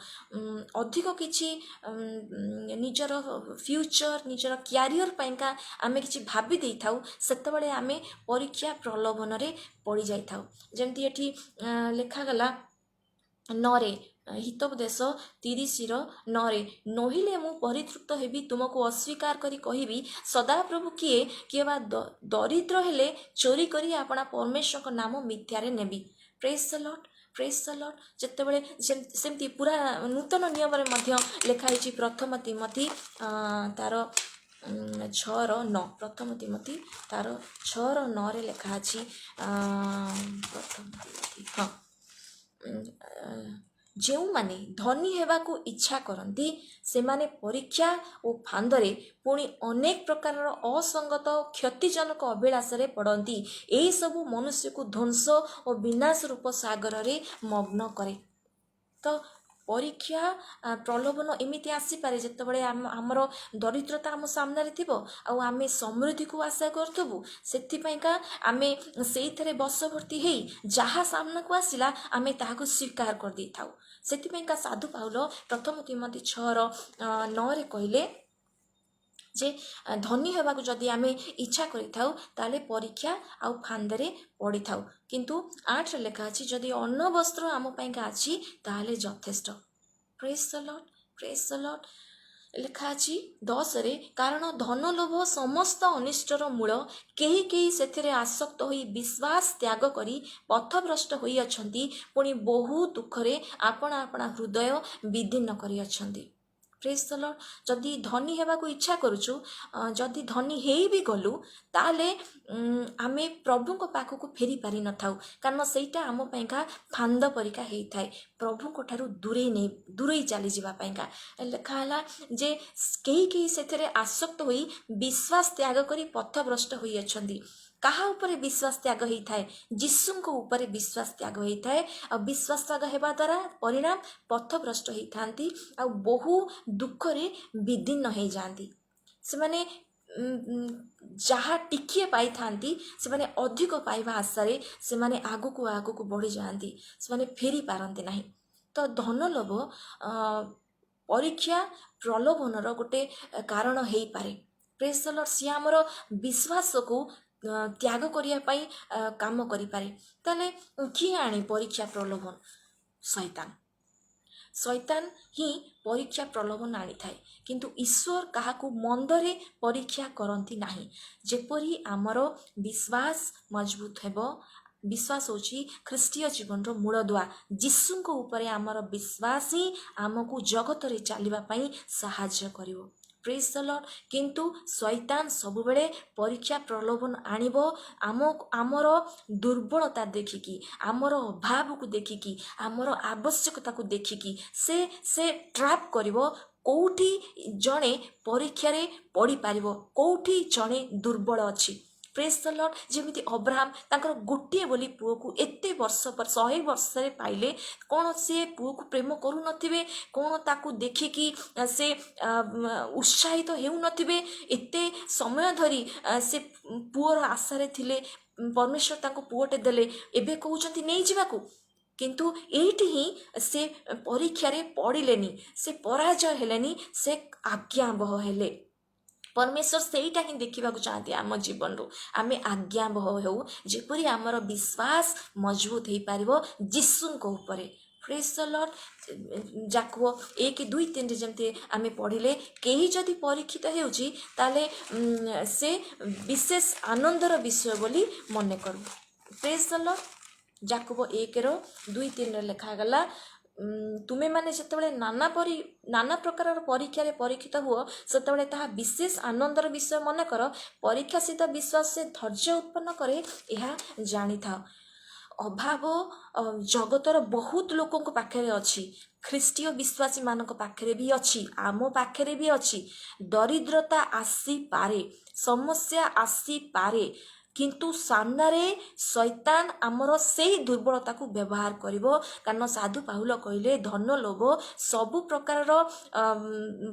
S1: अधिक किछि निजर फ्यूचर निजर कैरियर पाइका आमे किछि भाबी देई थाउ सेतबळे आमे परीक्षा प्रलोभन रे पड़ी जाई थाउ जेमति एठी लेखा गला नरे हितोपदेश 30:9 नहिले मु परितृप्त हेबी तुमको अस्वीकार करी कहिबी सदा प्रभु किए बा दरिद्र हेले चोरी करी आपना परमेश्वर को नाम मिथ्या रे नेबी प्रेज द लॉर्ड जेतेबेले सेमती पूरा नूतन नियम रे मध्य लेखा हिची प्रथम तिमोथी तार 6:9 प्रथम तिमोथी तार 6:9 रे लेखा अछि प्रथम तिमोथी हां जो माने धनी हेबा को इच्छा करती से माने परीक्षा और फांदरे पुणी अनेक प्रकार असंगत क्षतिजनक अभिलाष रे पड़ती यही सबू मनुष्य को ध्वंस और विनाश रूप सागर रे मग्न करे तो परीक्षा प्रलोभन एमती आसीपे जितेबाला आमर दरिद्रता आम सामने थिबो आ आमे समृद्धि को आशा करथबु सेथिपाइका आमे सेइथरे बसवर्ती हेई जहा सामना को आसिला आमे ताहाको स्वीकार कर दै थाउ सेथिपाइका साधु पाउल प्रथम तिमोथी 6:9 रे कहिले जे धनी हेबा को जदि आमे इच्छा करि थाउ ताले परीक्षा आ फांदरे पड़ी थाउ किंतु 8 रे लेखा अछि जदि अन्न वस्त्र आम पाइका अछि ताले यथेष्ट प्रेज द लॉर्ड लेखा अछि 10 रे कारण धन लोभ समस्त अनिष्टर मूल केही केही सेथिरे आसक्त होई विश्वास त्याग करी पथभ्रष्ट होई अछंती पुनी बहु दुखरे आपना आपना हृदय विदीर्ण करी अछंती प्रेज द लॉर्ड जदि धनी हेबा को इच्छा करूछु जदि धनी हेई भी गलु ताले आमे प्रभु को पाखु को फेरी पारि न थाउ कारण सेटा आम पाइका फांद परिका हेई थाए प्रभु को ठारू दूरे चली जिबा पाइका लेखा हला जे केही केही सेथरे आसक्त होई विश्वास त्याग करी पथभ्रष्ट होई अछंती कहा ऊपर विश्वास त्याग होई थाए जीसु को ऊपर विश्वास त्याग होई थाए आ विश्वास त्याग हेबा द्वारा परिणाम पथभ्रष्ट होई थांती आ बहु दुख रे विदीर्ण होई जांती से माने जहाँ टिकिए पाई थांती से माने अधिक पाइबा आशा रे से माने आगु को बढ़ी जांती से माने फेरी पारंती नहीं तो धन लोभ परीक्षा प्रलोभन गोटे कारण हेई पारे प्रेज द लॉर्ड सी हमर विश्वास को त्याग करिया पाई काम करिपारे ताले किए आणे परीक्षा प्रलोभन शैतान शैतान ही परीक्षा प्रलोभन आनी थाए किंतु ईश्वर काहाकू मंदरे परीक्षा करती नाही जेपरी आमर विश्वास मजबूत हेबो विश्वास होची ख्रीष्टीय जीवन रो मूलदुआ जीशु को ऊपर आमर विश्वास ही आमको जगत रे चलिबा पई सहाय्य करिवो प्रेज द लॉर्ड किंतु शैतान सब बेले परीक्षा प्रलोभन आनिबो आमर दुर्बलता देखिकी आमर अभाव को देखिकी आमर आवश्यकता को देखिकी से ट्रैप करिवो कोठी जणे परीक्षा रे पड़ी पारिबो कोठी जणे दुर्बल अछि प्रेज द लॉर्ड जेमिति अब्राहम तांकर गोटे बोली पुओ को एते वर्ष पर 100 वर्ष रे पाइले कोन से पुओ को प्रेम करू नथिबे कोन ताकू देखिकी से उत्साहित हेउ नथिबे एते समय धरी से पुओर आशा रे थिले परमेश्वर ताको पुओटे देले एबे कहउचंती नै जिबाकू किंतु एठी ही से परीक्षा रे पड़िलेनी से पराजय हेलेनी से आज्ञाबह हेले परमेश्वर सेटा ही देखा चाहते आम जीवन रू आम आज्ञाबह हो जेपरी आमर विश्वास मजबूत हो पार जीशु ऊपर प्रेज द लॉर्ड जाकुब 1:2-3 जमती आम पढ़िले कहीं जदि परीक्षित होउची ताले से विशेष आनंदर विषय बोली मन करू प्रेज द लॉर्ड जाकुब 1:2-3 लिखागला तुमे माने जतबेले नाना प्रकार परीक्षा रे परीक्षित हुओ सेतबेले ताहा विशेष आनंदर विषय मन कर परीक्षा सहित विश्वास से धैर्य उत्पन्न करे यह जानी था अभाव जगतर बहुत लोकों पाखे अच्छी ख्रीष्टीय विश्वासी मानक पाखे भी अच्छी आम पाखे भी अच्छी दरिद्रता आसी पारे समस्या आसी पारे किंतु सामनारे शैतान आमर से दुर्बलता को व्यवहार करिवो कारण साधु पाहुल कहले धन लोभ सबु प्रकार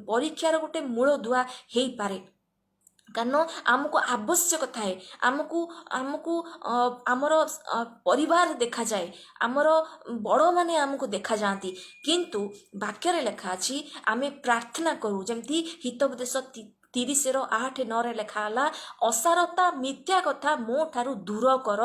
S1: परीक्षार गोटे मूल दुआ हेई पारे कारण आमको आवश्यक थाए आमको आमको आमर परिवार देखा जाए आमर बड़ माने आमको देखा जाती किंतु वाक्य रे लिखा अछि आमे प्रार्थना करू जेमती हितोपदेश 30:8-9 लिखाला असारता मिथ्या कथा मो ठारू दूर कर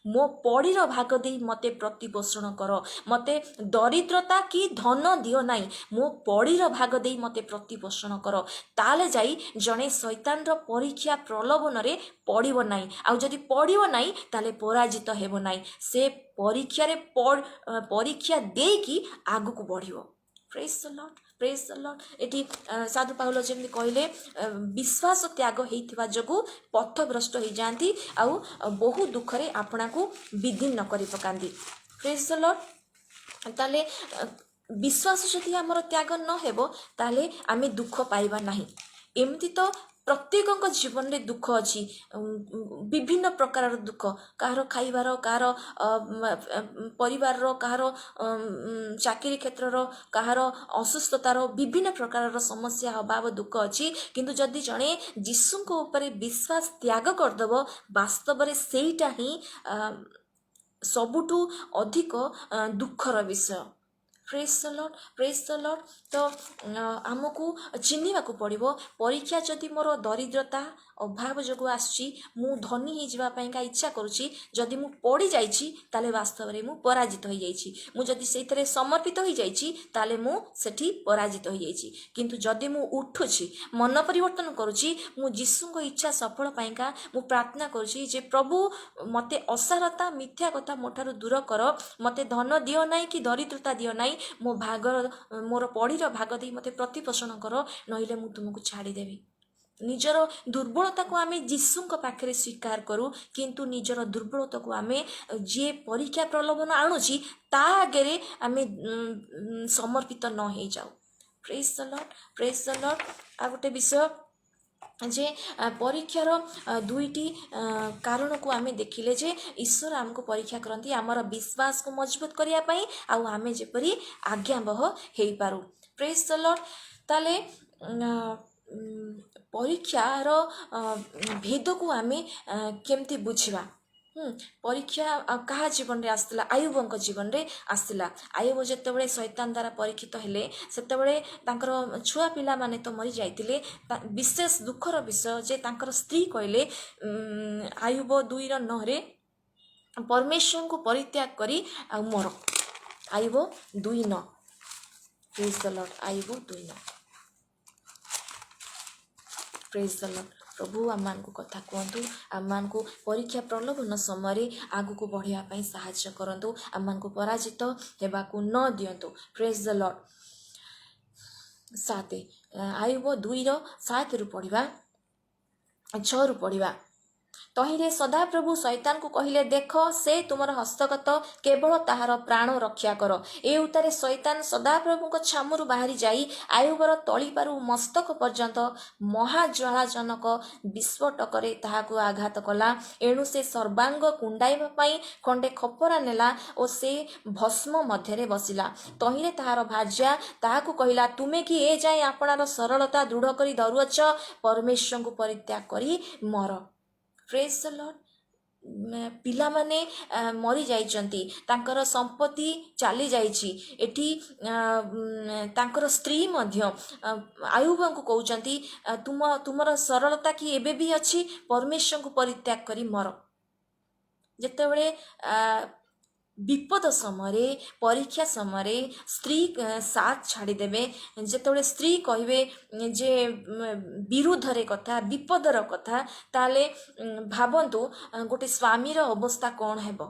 S1: मो पड़ीर भाग दे मते प्रतिपोषण कर मते दरिद्रता कि धन दियो नाई मो पड़ीर भाग दे मते प्रतिपोषण कर ताले जाई जणे शैतान रो परीक्षा प्रलोभन रे पड़िबो नाई आ जदि पड़िबो नाई ताले पराजित हेबो नाई से परीक्षा रे परीक्षा देकी आगु को बढ़िबो प्रेज द लॉर्ड एटी साधु पाहुल जेमती कहले विश्वास त्याग हेइथिबा जगु पथभ्रष्ट हो जाती आउ बहु दुख रे आपना को विधिन्न करि पकांदी प्रेज द लॉर्ड ताले विश्वास जदि हमर त्याग न हेबो ताले आमे दुख पाइबा नाही एमती तो प्रत्येक जीवन में दुख अच्छी विभिन्न प्रकार दुख कहार खाइबार कहार परिवार कहार चाकरी क्षेत्र कहार असुस्थतार विभिन्न प्रकार समस्या अभाव दुख अच्छी किंतु जदि जड़े जीशु को ऊपर विश्वास त्याग करदेव वास्तव में सेटा ही सबुठू अधिक दुखर विषय प्रेज द लॉर्ड तो आमको चिन्हवा को पड़ो परीक्षा जदि मोर दरिद्रता अभाव जो आसी मु धनी होगा इच्छा करुच्ची जदि मु पड़ी जाइए वास्तव में मु पराजित हो जाइए जदि से समर्पित हो जाइए मु सेठी पराजित हो जाइए किंतु जदि मु उठुची मन परिवर्तन करुच्ची मु जीशु इच्छा सफल पाइका मु प्रार्थना करुच्ची जे प्रभु मते असारता मिथ्या कथा मोठारु दूर कर मते धन दियो नाई कि दरिद्रता दियो नाई मो भाग मोर पढ़ीर भाग दे मते प्रतिपोषण कर नहिले मु तुमको छाड़ीदेवी निजर दुर्बलता को आमे जीशु पाखे स्वीकार करूँ किंतु निजर दुर्बलता को आमे जे परीक्षा प्रलोभन आणुची ता आगे आमे समर्पित न हो जाऊ प्रेज द लॉर्ड आ गोटे विषय जे परीक्षार दुईटी कारण को आमे देखिले जे ईश्वर आमको परीक्षा करती आमर विश्वास को मजबूत करिया पई आउ आमे जेपरी आज्ञाबह हेई पारू प्रेज द लॉर्ड ताले परीक्षार भेद को आमे केमती बुझिबा ପରୀକ୍ଷା କାହା ଜୀବନରେ ଆସିଥିଲା? ଆୟୁବଙ୍କ ଜୀବନରେ ଆସିଥିଲା। ଆୟୁବ ଯେତେବେଳେ ଶୈତାନ ଦ୍ୱାରା ପରୀକ୍ଷିତ ହେଲେ ସେତେବେଳେ ତାଙ୍କର ଛୁଆ ପିଲାମାନେ ତ ମରିଯାଇଥିଲେ। ବିଶେଷ ଦୁଃଖର ବିଷୟ ଯେ ତାଙ୍କର ସ୍ତ୍ରୀ କହିଲେ ଆୟୁବ 2:9 ପରମେଶ୍ୱରଙ୍କୁ ପରିତ୍ୟାଗ କରି ଆଉ ମର। ଆୟୁବ 2:9 ପ୍ରେଜ୍ ଦ ଲର୍ଡ। ଆୟୁବ 2:9 ପ୍ରେଜ୍ ଦ ଲର୍ଡ। ପ୍ରଭୁ ଆମମାନଙ୍କୁ କଥା କୁହନ୍ତୁ, ଆମମାନଙ୍କୁ ପରୀକ୍ଷା ପ୍ରଲୋଭନ ସମୟରେ ଆଗକୁ ବଢ଼ିବା ପାଇଁ ସାହାଯ୍ୟ କରନ୍ତୁ, ଆମମାନଙ୍କୁ ପରାଜିତ ହେବାକୁ ନ ଦିଅନ୍ତୁ। ପ୍ରେଜ୍ ଦ ଲର୍ଡ। 7 ଆୟୁବ 2:7 ପଢ଼ିବା, 6 ପଢ଼ିବା। ତହିଁରେ ସଦାପ୍ରଭୁ ଶୈତାନକୁ କହିଲେ, ଦେଖ ସେ ତୁମର ହସ୍ତଗତ, କେବଳ ତାହାର ପ୍ରାଣ ରକ୍ଷା କର। ଏ ଉତ୍ତାରେ ଶୈତାନ ସଦାପ୍ରଭୁଙ୍କ ଛାମୁରୁ ବାହାରି ଯାଇ ଆୟୁବର ତଳିପାରୁ ମସ୍ତକ ପର୍ଯ୍ୟନ୍ତ ମହାଜ୍ୱାଳାଜନକ ବିସ୍ଫୋଟକରେ ତାହାକୁ ଆଘାତ କଲା। ଏଣୁ ସେ ସର୍ବାଙ୍ଗ କୁଣ୍ଡାଇବା ପାଇଁ ଖଣ୍ଡେ ଖପରା ନେଲା ଓ ସେ ଭସ୍ମ ମଧ୍ୟରେ ବସିଲା। ତହିଁରେ ତାହାର ଭାର୍ଯ୍ୟା ତାହାକୁ କହିଲା, ତୁମେ କି ଏ ଯାଏଁ ଆପଣାର ସରଳତା ଦୃଢ଼ କରି ଧରୁଅଛ? ପରମେଶ୍ୱରଙ୍କୁ ପରିତ୍ୟାଗ କରି ମର। ପ୍ରେଜ୍ ଦ ଲର୍ଡ। ପିଲାମାନେ ମରିଯାଇଛନ୍ତି, ତାଙ୍କର ସମ୍ପତ୍ତି ଚାଲି ଯାଇଛି। ଏଠି ତାଙ୍କର ସ୍ତ୍ରୀ ମଧ୍ୟ ଆୟୁବଙ୍କୁ କହୁଛନ୍ତି, ତୁମର ସରଳତା କି ଏବେ ବି ଅଛି? ପରମେଶ୍ୱରଙ୍କୁ ପରିତ୍ୟାଗ କରି ମର। ଯେତେବେଳେ ବିପଦ ସମୟରେ, ପରୀକ୍ଷା ସମୟରେ ସ୍ତ୍ରୀ ସାଥ ଛାଡ଼ିଦେବେ, ଯେତେବେଳେ ସ୍ତ୍ରୀ କହିବେ ଯେ ବିରୁଦ୍ଧରେ କଥା, ବିପଦର କଥା, ତାହେଲେ ଭାବନ୍ତୁ ଗୋଟେ ସ୍ୱାମୀର ଅବସ୍ଥା କ'ଣ ହେବ।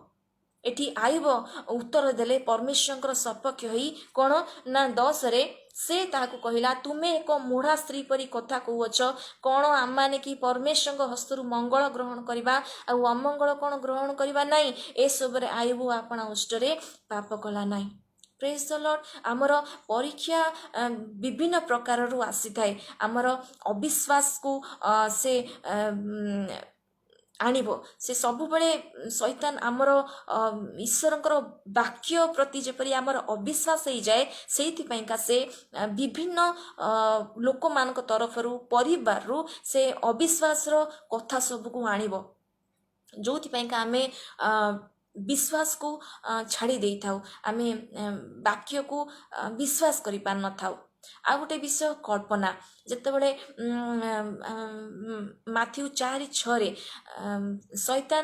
S1: ଏଠି ଆୟୁବ ଉତ୍ତର ଦେଲେ ପରମେଶ୍ୱରଙ୍କର ସପକ୍ଷ ହୋଇ। କ'ଣ ନା 10 ସେ ତାହାକୁ କହିଲା, ତୁମେ ଏକ ମୁଢ଼ା ସ୍ତ୍ରୀ ପରି କଥା କହୁଅଛ। କ'ଣ ଆମମାନେ କି ପରମେଶ୍ୱରଙ୍କ ହସ୍ତରୁ ମଙ୍ଗଳ ଗ୍ରହଣ କରିବା ଆଉ ଅମଙ୍ଗଳ କ'ଣ ଗ୍ରହଣ କରିବା ନାହିଁ? ଏସବୁରେ ଆୟୁବ ଆପଣା ଉଷ୍ଟରେ ପାପ କଲା ନାହିଁ। ପ୍ରେଜ୍ ଦ ଲର୍ଡ। ଆମର ପରୀକ୍ଷା ବିଭିନ୍ନ ପ୍ରକାରରୁ ଆସିଥାଏ। ଆମର ଅବିଶ୍ୱାସକୁ ସେ ଆଣିବ। ସେ ସବୁବେଳେ ଶୈତାନ ଆମର ଈଶ୍ୱରଙ୍କର ବାକ୍ୟ ପ୍ରତି ଯେପରି ଆମର ଅବିଶ୍ୱାସ ହେଇଯାଏ, ସେଇଥିପାଇଁକା ସେ ବିଭିନ୍ନ ଲୋକମାନଙ୍କ ତରଫରୁ, ପରିବାରରୁ ସେ ଅବିଶ୍ୱାସର କଥା ସବୁକୁ ଆଣିବ, ଯେଉଁଥିପାଇଁକା ଆମେ ବିଶ୍ୱାସକୁ ଛାଡ଼ି ଦେଇଥାଉ, ଆମେ ବାକ୍ୟକୁ ବିଶ୍ୱାସ କରିପାରିନଥାଉ। ଆଉ ଗୋଟେ ବିଷୟ କଳ୍ପନା। ଯେତେବେଳେ ମାଥ୍ୟୁ 4:6 ଶୈତାନ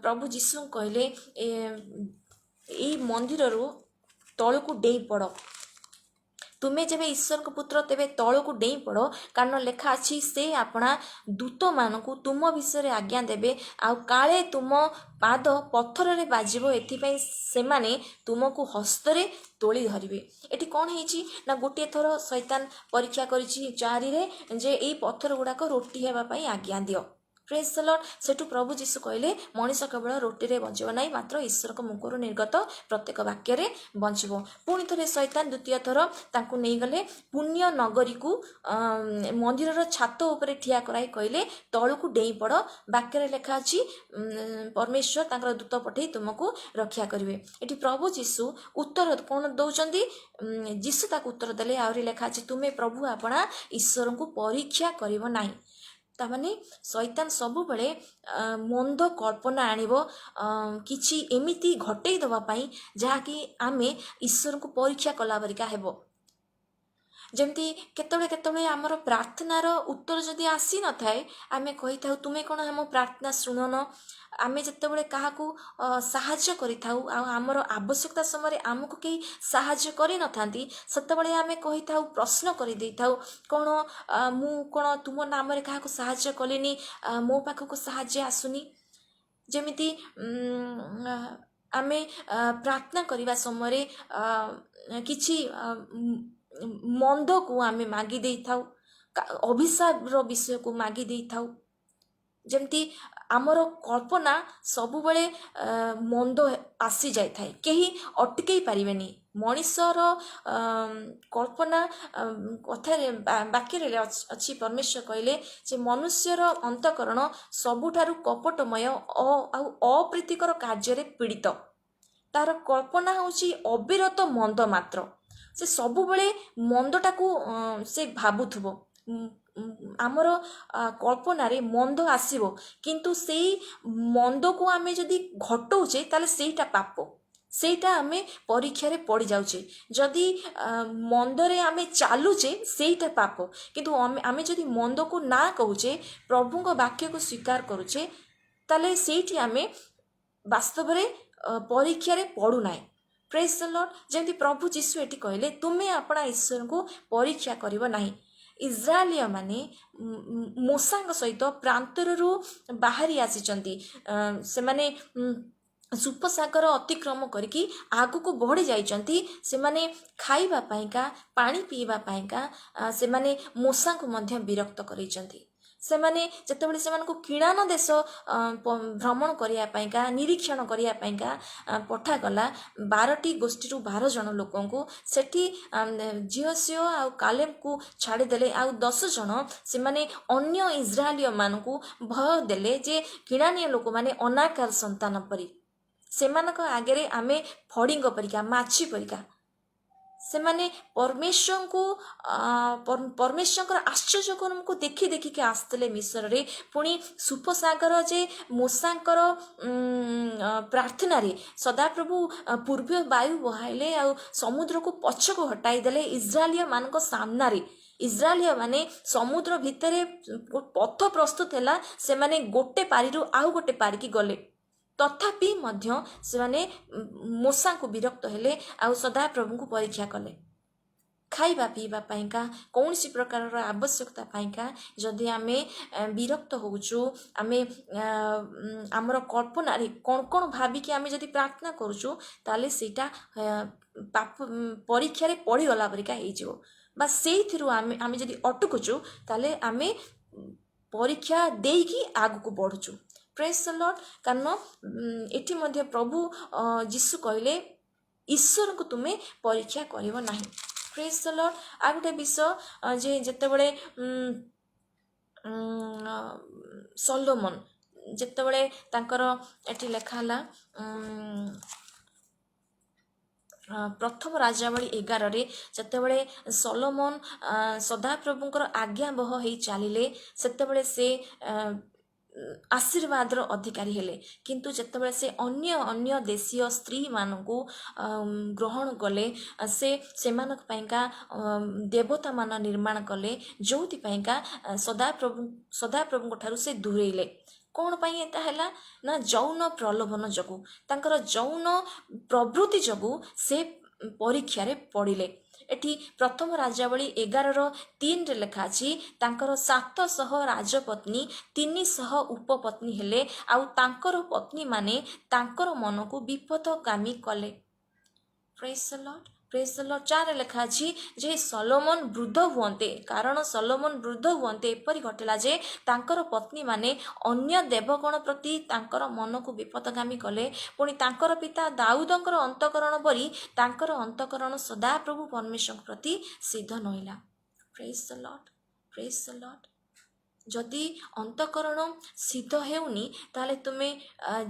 S1: ପ୍ରଭୁ ଯୀଶୁଙ୍କୁ କହିଲେ, ଏଇ ମନ୍ଦିରରୁ ତଳକୁ ଡେଇଁ ପଡ଼। ତୁମେ ଯେବେ ଈଶ୍ୱରଙ୍କ ପୁତ୍ର ତେବେ ତଳକୁ ଡେଇଁ ପଡ଼, କାରଣ ଲେଖା ଅଛି ସେ ଆପଣା ଦୂତମାନଙ୍କୁ ତୁମ ବିଷୟରେ ଆଜ୍ଞା ଦେବେ, ଆଉ କାଳେ ତୁମ ପାଦ ପଥରରେ ବାଜିବ, ଏଥିପାଇଁ ସେମାନେ ତୁମକୁ ହସ୍ତରେ ତୋଳି ଧରିବେ। ଏଠି କ'ଣ ହେଇଛି ନା ଗୋଟିଏ ଥର ଶୈତାନ ପରୀକ୍ଷା କରିଛି 4ରେ ଯେ ଏଇ ପଥର ଗୁଡ଼ାକ ରୁଟି ହେବା ପାଇଁ ଆଜ୍ଞା ଦିଅ। ପ୍ରେଜ୍ ଦ ଲର୍ଡ। ସେଠୁ ପ୍ରଭୁ ଯୀଶୁ କହିଲେ, ମଣିଷ କେବଳ ରୁଟିରେ ବଞ୍ଚିବ ନାହିଁ, ମାତ୍ର ଈଶ୍ୱରଙ୍କ ମୁଖରୁ ନିର୍ଗତ ପ୍ରତ୍ୟେକ ବାକ୍ୟରେ ବଞ୍ଚିବ। ପୁଣି ଥରେ ଶୈତାନ ଦ୍ୱିତୀୟ ଥର ତାଙ୍କୁ ନେଇଗଲେ ପୁଣ୍ୟ ନଗରୀକୁ, ମନ୍ଦିରର ଛାତ ଉପରେ ଠିଆ କରାଇ କହିଲେ, ତଳକୁ ଡେଇଁ ପଡ଼। ବାକ୍ୟରେ ଲେଖା ଅଛି ପରମେଶ୍ୱର ତାଙ୍କର ଦୂତ ପଠାଇ ତୁମକୁ ରକ୍ଷା କରିବେ। ଏଠି ପ୍ରଭୁ ଯୀଶୁ ଉତ୍ତର କ'ଣ ଦେଉଛନ୍ତି? ଯୀଶୁ ତାକୁ ଉତ୍ତର ଦେଲେ, ଆହୁରି ଲେଖା ଅଛି, ତୁମେ ପ୍ରଭୁ ଆପଣା ଈଶ୍ୱରଙ୍କୁ ପରୀକ୍ଷା କରିବ ନାହିଁ। ତାମାନେ ଶୈତାନ ସବୁବେଳେ ମନ୍ଦ କଳ୍ପନା ଆଣିବ, କିଛି ଏମିତି ଘଟେଇ ଦେବା ପାଇଁ ଯାହାକି ଆମେ ଈଶ୍ୱରଙ୍କୁ ପରୀକ୍ଷା କଲା ପରିକା ହେବ। ଯେମିତି କେତେବେଳେ ଆମର ପ୍ରାର୍ଥନାର ଉତ୍ତର ଯଦି ଆସିନଥାଏ, ଆମେ କହିଥାଉ, ତୁମେ କ'ଣ ଆମ ପ୍ରାର୍ଥନା ଶୁଣୁନ? ଆମେ ଯେତେବେଳେ କାହାକୁ ସାହାଯ୍ୟ କରିଥାଉ ଆଉ ଆମର ଆବଶ୍ୟକତା ସମୟରେ ଆମକୁ କେହି ସାହାଯ୍ୟ କରିନଥାନ୍ତି, ସେତେବେଳେ ଆମେ କହିଥାଉ, ପ୍ରଶ୍ନ କରିଦେଇଥାଉ, କ'ଣ ମୁଁ କ'ଣ ତୁମ ନାମରେ କାହାକୁ ସାହାଯ୍ୟ କଲିନି? ମୋ ପାଖକୁ ସାହାଯ୍ୟ ଆସୁନି। ଯେମିତି ଆମେ ପ୍ରାର୍ଥନା କରିବା ସମୟରେ କିଛି ମନ୍ଦକୁ ଆମେ ମାଗି ଦେଇଥାଉ, ଅଭିଶାପର ବିଷୟକୁ ମାଗି ଦେଇଥାଉ। ଯେମିତି ଆମର କଳ୍ପନା ସବୁବେଳେ ମନ୍ଦ ଆସିଯାଇଥାଏ, କେହି ଅଟକେଇ ପାରିବେନି। ମଣିଷର କଳ୍ପନା କଥାରେ, ବାକ୍ୟରେ ଅଛି, ପରମେଶ୍ୱର କହିଲେ ଯେ ମନୁଷ୍ୟର ଅନ୍ତଃକରଣ ସବୁଠାରୁ କପଟମୟ ଆଉ ଅପ୍ରୀତିକର କାର୍ଯ୍ୟରେ ପୀଡ଼ିତ। ତାର କଳ୍ପନା ହେଉଛି ଅବିରତ ମନ୍ଦ ମାତ୍ର। ସେ ସବୁବେଳେ ମନ୍ଦଟାକୁ ସେ ଭାବୁଥିବ। आमर कल्पन मंद आसो किंतु से मंद को आम जदि घटौचे ताले सेटा पाप सेटा आम परीक्षा रे पड़ जाऊे जदि मंदरे आम चालुचे सेटा पाप किंतु आम जदि मंद को ना कहूचे प्रभु वाक्य को स्वीकार करुचे ताले सेठी आम वास्तव में परीक्षा रे पड़ूना प्रेज द लॉर्ड जमी प्रभु जीशु एटी कहले तुम्हें अपना ईश्वर को परीक्षा करिवो नाही इस्राएलिया माने मूसा सहित प्रांतरु बाहरी आसीचंती से माने सुपसागर अतिक्रम करके आगु को बढ़ी जाइचंती से माने खाइबा पाइका पानी पीवा पाइका से माने मूसा को मध्य विरक्त करिचंती से माने जतबेले से मानको किणान देश भ्रमण करिया पाइका निरीक्षण करिया पाइका पठा गला 12टी गोष्ठी 12 जन लोकन को सेठी जियोसियो आ कालेब को छाड़ी देले आ 10 जन से माने अन्य इस्राएलियो मानको भय देले जे किणानिया लोक माने अनाकार संतान परी सेमानक आगे आमे फड़िंग परिका माछी परिका से माने परमेश्वर को परमेश्वर आश्चर्य को देखी देखी के आसते मिस्र रे पुणी सुपसागर जे मूसांकर प्रार्थना रे सदाप्रभु पूर्व वायु बहाइले आ समुद्र को पछ को हटाई देले इस्राएलिया मानक सामना रे इस्राएलिया माने समुद्र भितरे पथ प्रस्तुत हैला से माने गोटे पारी आउ गोटे पारी की गले तथापि मध्य से माने मूसा को विरक्त हेले आ सदा प्रभु को परीक्षा कले खाइबा पीवा पाइका कौन सी प्रकार आवश्यकता पाइका जदि आमे विरक्त होउछु आमे हमर कल्पना रे कोन कोन भाबी कि आमे जदि प्रार्थना करूछु ताले सेटा पाप परीक्षा रे पड़ी गला परिका हे जिवो बा सेइथिरु आमे जदि अटकुछु ताले आमे परीक्षा देकी आगु को बढ़ुछु प्रेज द लॉर्ड कारण एठी मध्य प्रभु जीशु कहले ईश्वर को तुम्हें परीक्षा करिवो नाही प्रेज द लॉर्ड आ गोटे विषय जे जेतेबेले सोलोमन जेतेबेले तांकर एठी लेखा हला प्रथम राजावली 11 रे जेतेबेले सोलोमन सदाप्रभुंकर आज्ञा बह हेई चालिले सेतेबेले से आशीर्वाद अधिकारी हेले किंतु जेतेबेले से अन्य अन्य देशीय स्त्री मानकू ग्रहण कले से सेमानक पाइका देवता मान निर्माण कले जोथि पाइका सदाप्रभु ठारू से दूरेले कौन पाई एता हैला ना जौन प्रलोभन जगु तांकर जौन प्रवृत्ति जगु से परीक्षा रे पड़िले एठी प्रथम राजावली 11:3 रे लिखा अछि तांकर 700 राजपत्नी 300 उपपत्नी हेले आउ तांकर पत्नी माने तांकर मन को विपथगामी कले praise the Lord praise the Lord 4 लिखा अछि जे सोलोमन वृद्ध हुअन्ते कारण सोलोमन वृद्ध हुअन्ते एपरि घटला जे तांकर पत्नी माने अन्य देवगण प्रति तांकर मन को विपथगामी कले पुणी तांकर पिता दाऊदंकर अंतकरण परि तांकर अंतकरण सदा प्रभु परमेश्वर प्रति सिद्ध नहिला praise the Lord praise the Lord जदि अंतकरण सिद्ध हेउनी ताले तुमे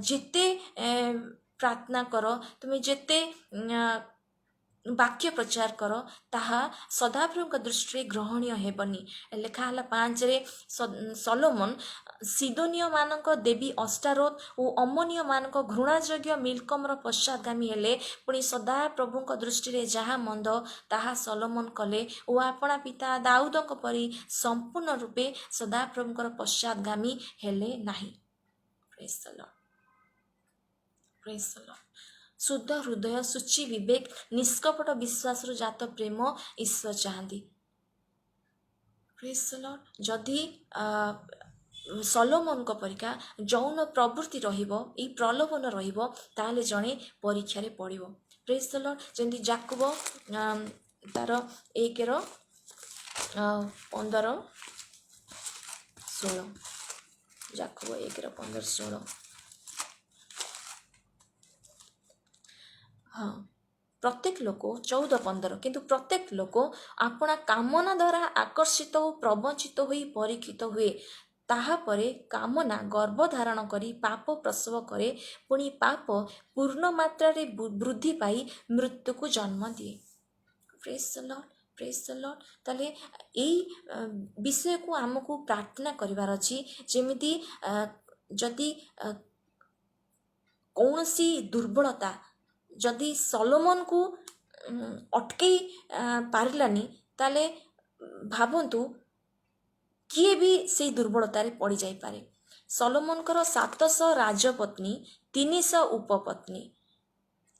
S1: जेते प्रार्थना कर तुमे जेते वाक्य प्रचार कर ताहा सदाप्रभु दृष्टि ग्रहणीय हेबनी लेखा 5 रे सोलोमन सिदोनिय मानक देवी अस्टारोत और अमोनिय मानक घृणायोग्य मिल्कमर पश्चातगामी हेले पुणी सदाप्रभु दृष्टि रे जहा मंद ताहा सोलोमन कले और आपणा पिता दाऊदक परि संपूर्ण रूपे सदाप्रभुकर पश्चातगामी हेले नाही praise the Lord praise the Lord शुद्ध हृदय सूची विवेक निष्कपट विश्वास रु जात प्रेम ईश्वर चाहती प्रेज द लॉर्ड जदि सोलोमन को परिका जौन प्रवृत्ति रहिबो ई प्रलोभन रहिबो ताले जणे परीक्षा रे पड़िबो प्रेज द लॉर्ड जेंति याकूब तार 1:15-16 याकूब 1:15-16 हाँ प्रत्येक लोक 14-15 किंतु प्रत्येक लोक अपना कामना द्वारा आकर्षित और प्रवंचित हुई परीक्षित हुए ताहापरे कामना गर्भ धारण करी पाप प्रसव करे पुणी पाप पूर्ण मात्रा रे वृद्धि पाई मृत्यु को जन्म दिए praise the Lord praise the Lord. ताले एई विषय को आमको प्रार्थना करिवार अछि जेमिति जदि कौनसी दुर्बलता जदि सलोमन को अटकई पारिलानी ताले भावंतु किए भी से दुर्बलतार पड़ जाई पारे। सलोमनकर 700 राजपत्नी 300 उपपत्नी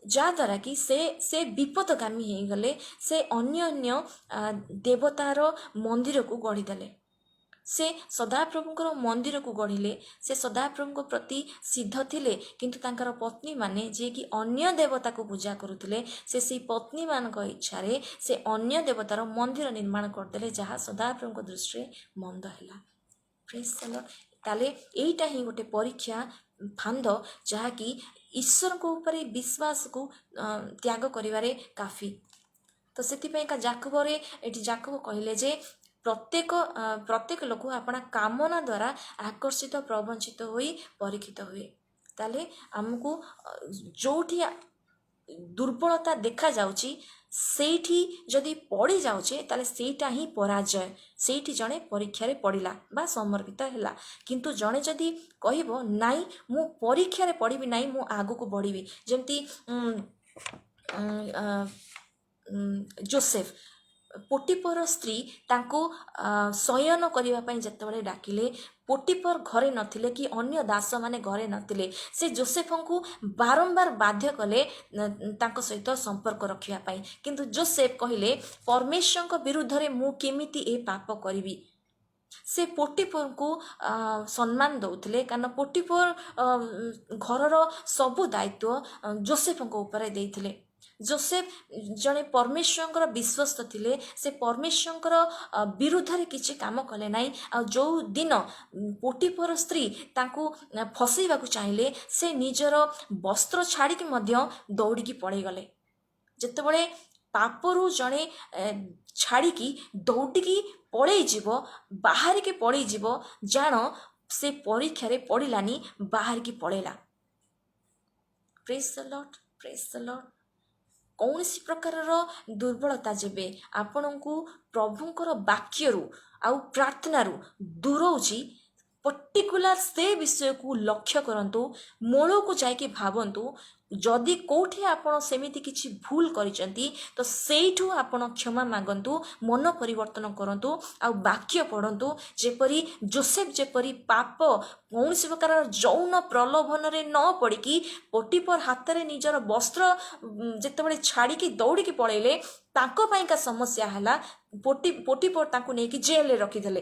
S1: जहाँद्वारा कि से विपदगामी हो गले। से अन्य अन्य देवतार मंदिर को गढ़ीदेले। से सदाप्रभुंकर मंदिर को गढ़िले। से सदाप्रभु प्रति सिद्ध थिले किंतु तांकर पत्नी माने जे कि अन्य देवता को पूजा करुथिले से पत्नी मान इच्छा से अन्य देवतार मंदिर निर्माण करदेले जहाँ सदाप्रभु दृष्टि मंद है। Praise the Lord. ताले एटा ही गोटे परीक्षा फांद जहाँकि ईश्वर को ऊपर विश्वास को त्याग करिवारे काफी। तो से जाकबरे एटी जाकब कहले जे प्रत्येक लोक अपना कामना द्वारा आकर्षित प्रवंचित होई परीक्षित हुए। ताले आमको जोठी दुर्बलता देखा जाउची सेठी जदि पड़ी जाउचे ताले सेटा ही पराजय। सेठी जणे परीक्षा रे पड़िला बा समर्पित हैला। किंतु जणे जदि कहबो नाई मु परीक्षा रे पड़िबी नाई मु आगु को बढ़िबी जेमती जोसेफ पोटिपर स्त्री तांको शयन करिवा पई जतबळे डाकिले पोटिपर घरे नथिले कि अन्य दास माने घरे नथिले से जोसेफन को बारंबार बाध्य कले तांको सहित संपर्क रखिया पई। किंतु जोसेफ कहिले परमेश्वर को विरुद्ध रे मु केमिति ए पाप करिवि। से पोटिपर को सम्मान दौथिले कारण पोटिपर घरर सबु दायित्व जोसेफ को ऊपर देइथिले। जोसेफ जने परमेश्वर विश्वस्त थिले। से परमेश्वर विरुद्ध रे किछि काम कले नाई। आ जो दिन पोटिपर स्त्री तांको फसैबा को चाहिले से निजर वस्त्र छाड़ी मध्य दौड़ी पड़े गले। जेतेबळे पापरू जने छाड़ी दौड़ी पड़े जीव बाहर के पड़े जीव जान से परीक्षा रे पड़िलानी बाहर की पड़ेला। Praise the Lord. Praise the Lord. कौन सी प्रकार दुर्बलता जेबे आपण को प्रभुंकर वाक्यरू आउ प्रार्थनारू दूरौची पर्टिकुलर से विषय को लक्ष्य करंतु मूल को जाके भावंतु जदि कोठी आपण सेमिति किछि भूल करिसंती तो सेठू आपण क्षमा मागंतु मन परिवर्तन करंतु आ वाक्य पढ़ंतु जेपरी जोसेफ जेपरी पाप कौनसी प्रकार जौन प्रलोभन रे न पड़िकी पोटिपर हाथ रे निजर वस्त्र जेतेबळे छाड़ी दौड़ी पळेले तांको पाइका समस्या हला। पोटिपर तांको नेकी जेल रे रखी देले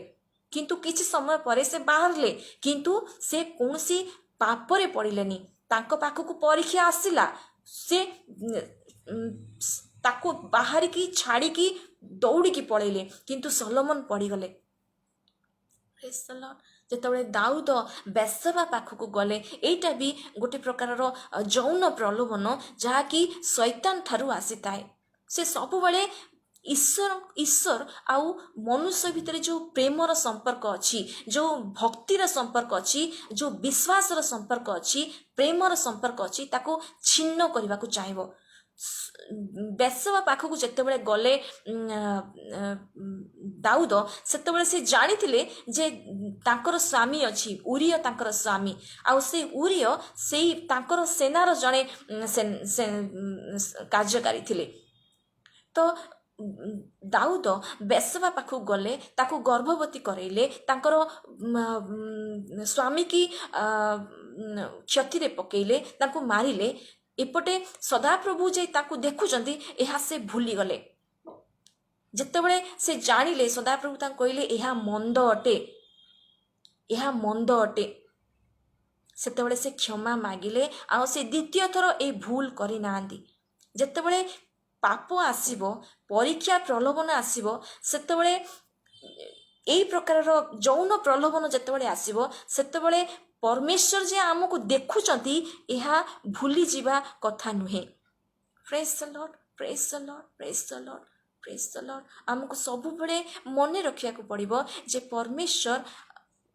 S1: किंतु किछि समय परे से बाहरले किंतु से कौनसी पाप रे पड़िलेनी। तांको पाखकु परीक्षा आसिला से ताको बाहर की छाड़ी की दौड़ी की पड़ेले किंतु सलोमन पड़ीगले। जेतबळे दाऊद बेसबा पाखकु गले एटा भी गोटे प्रकार जौन प्रलोभन जहाँकि शैतान थारु आसीताए। से सब बळे ईश्वर आउ मनुष्य भितर जो प्रेमर संपर्क अच्छी जो भक्तिर संपर्क अच्छी जो विश्वासर संपर्क अच्छी प्रेमर संपर्क अच्छी ताको छिन्न करने को चाहिए। बेसबा पाखकु जेतेबळे गले दाऊद सेतेबळे से जानिथिले जे तांकर स्वामी अछि उरिया तांकर स्वामी आउ से उरिया सेई तांकर सेनार जणे कार्यकारी थिले। तो दाऊद बेसबा पाखु गले ताकू गर्भवती करैले तांकर स्वामी की क्षति रे पकेइले ताकू मारिले। एपटे सदाप्रभु जे ताकू देखुचंती एहा से भूली गले। जेतेबळे से जानिले सदाप्रभु तां कहले एहा मंद अटे एहा मंद अटे सेतेबळे से क्षमा मागिले आ से द्वितीय थर ए भूल करि नांती। जेतेबळे पाप आसीबो परीक्षा प्रलोभन आसीबो सेतेबळे एई प्रकार जौन प्रलोभन जेतेबळे आसीबो सेतेबळे परमेश्वर जे आमको देखुचंती एहा भूली जीवा कथा नुहे। Praise the Lord. Praise the Lord. Praise the Lord. Praise the Lord. आमको सब बळे मने रखिया को पड़िबो जे परमेश्वर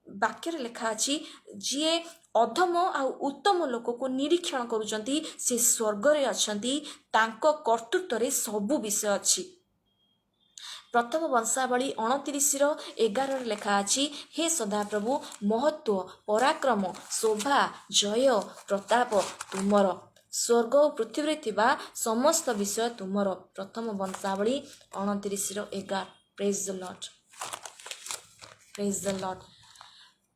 S1: वाक्य लेखा अछि जे अधम आ उत्तम लोक को निरीक्षण करुचंती से स्वर्ग रे अछंती तांको कर्तृत्व रे सब विषय अछि। प्रथम वंशावली 29:11 लेखा अछि, हे सदाप्रभु महत्व पराक्रम शोभा जय प्रताप तुमर, स्वर्ग और पृथ्वी थिबा समस्त विषय तुमर। प्रथम वंशावली 29:11। Praise the Lord, praise the Lord.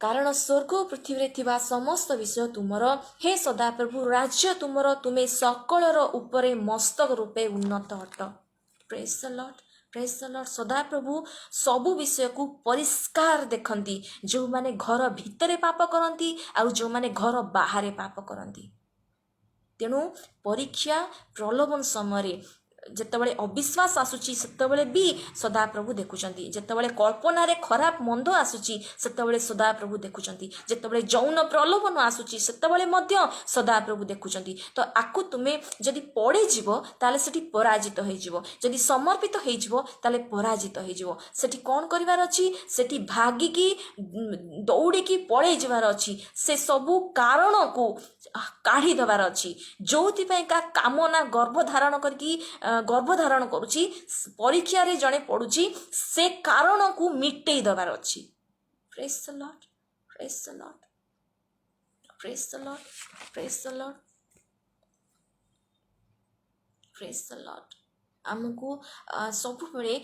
S1: कारण स्वर्ग और पृथ्वी थिबा समस्त विषय तुमर, हे सदाप्रभु राज्य तुमर, तुमे सकलर उपरे मस्तक रूपे उन्नत हट। Praise the Lord, praise the Lord. सदाप्रभु सबु विषय को परिष्कार देखंती, जो माने घर भितरे पाप करंती आ जो माने घर बाहरे पाप करंती। तेणु परीक्षा प्रलोभन समय जितेबाला अविश्वास आसूची सेतेबाला भी सदाप्रभु देखुचंती, जितेबाला कल्पना रे खराब मंद आसूची सेतेबाला सदाप्रभु देखुचंती, जितेबाला जौन प्रलोभन आसूची सेतेबाला मध्य सदाप्रभु देखुचंती। तो आकु तुमे जदि पड़े जीवो ताले सेठी पराजित होई जीवो, जदि समर्पित होई जीवो ताले पराजित होई जीवो। सेठी कोन करिवार अछि, सेठी भागी की दौड़ी की पड़े जीवार अछि, से सबु कारण को काढ़ी दबार अछि, जोथि पय का कामना गर्भ धारण करकी गर्भ धारण करुची परीक्षा रे जणे पडुची से कारण को मिटई दबार अछि। Praise the Lord, praise the Lord, praise the Lord, praise the Lord, praise the Lord. हमको सब बेले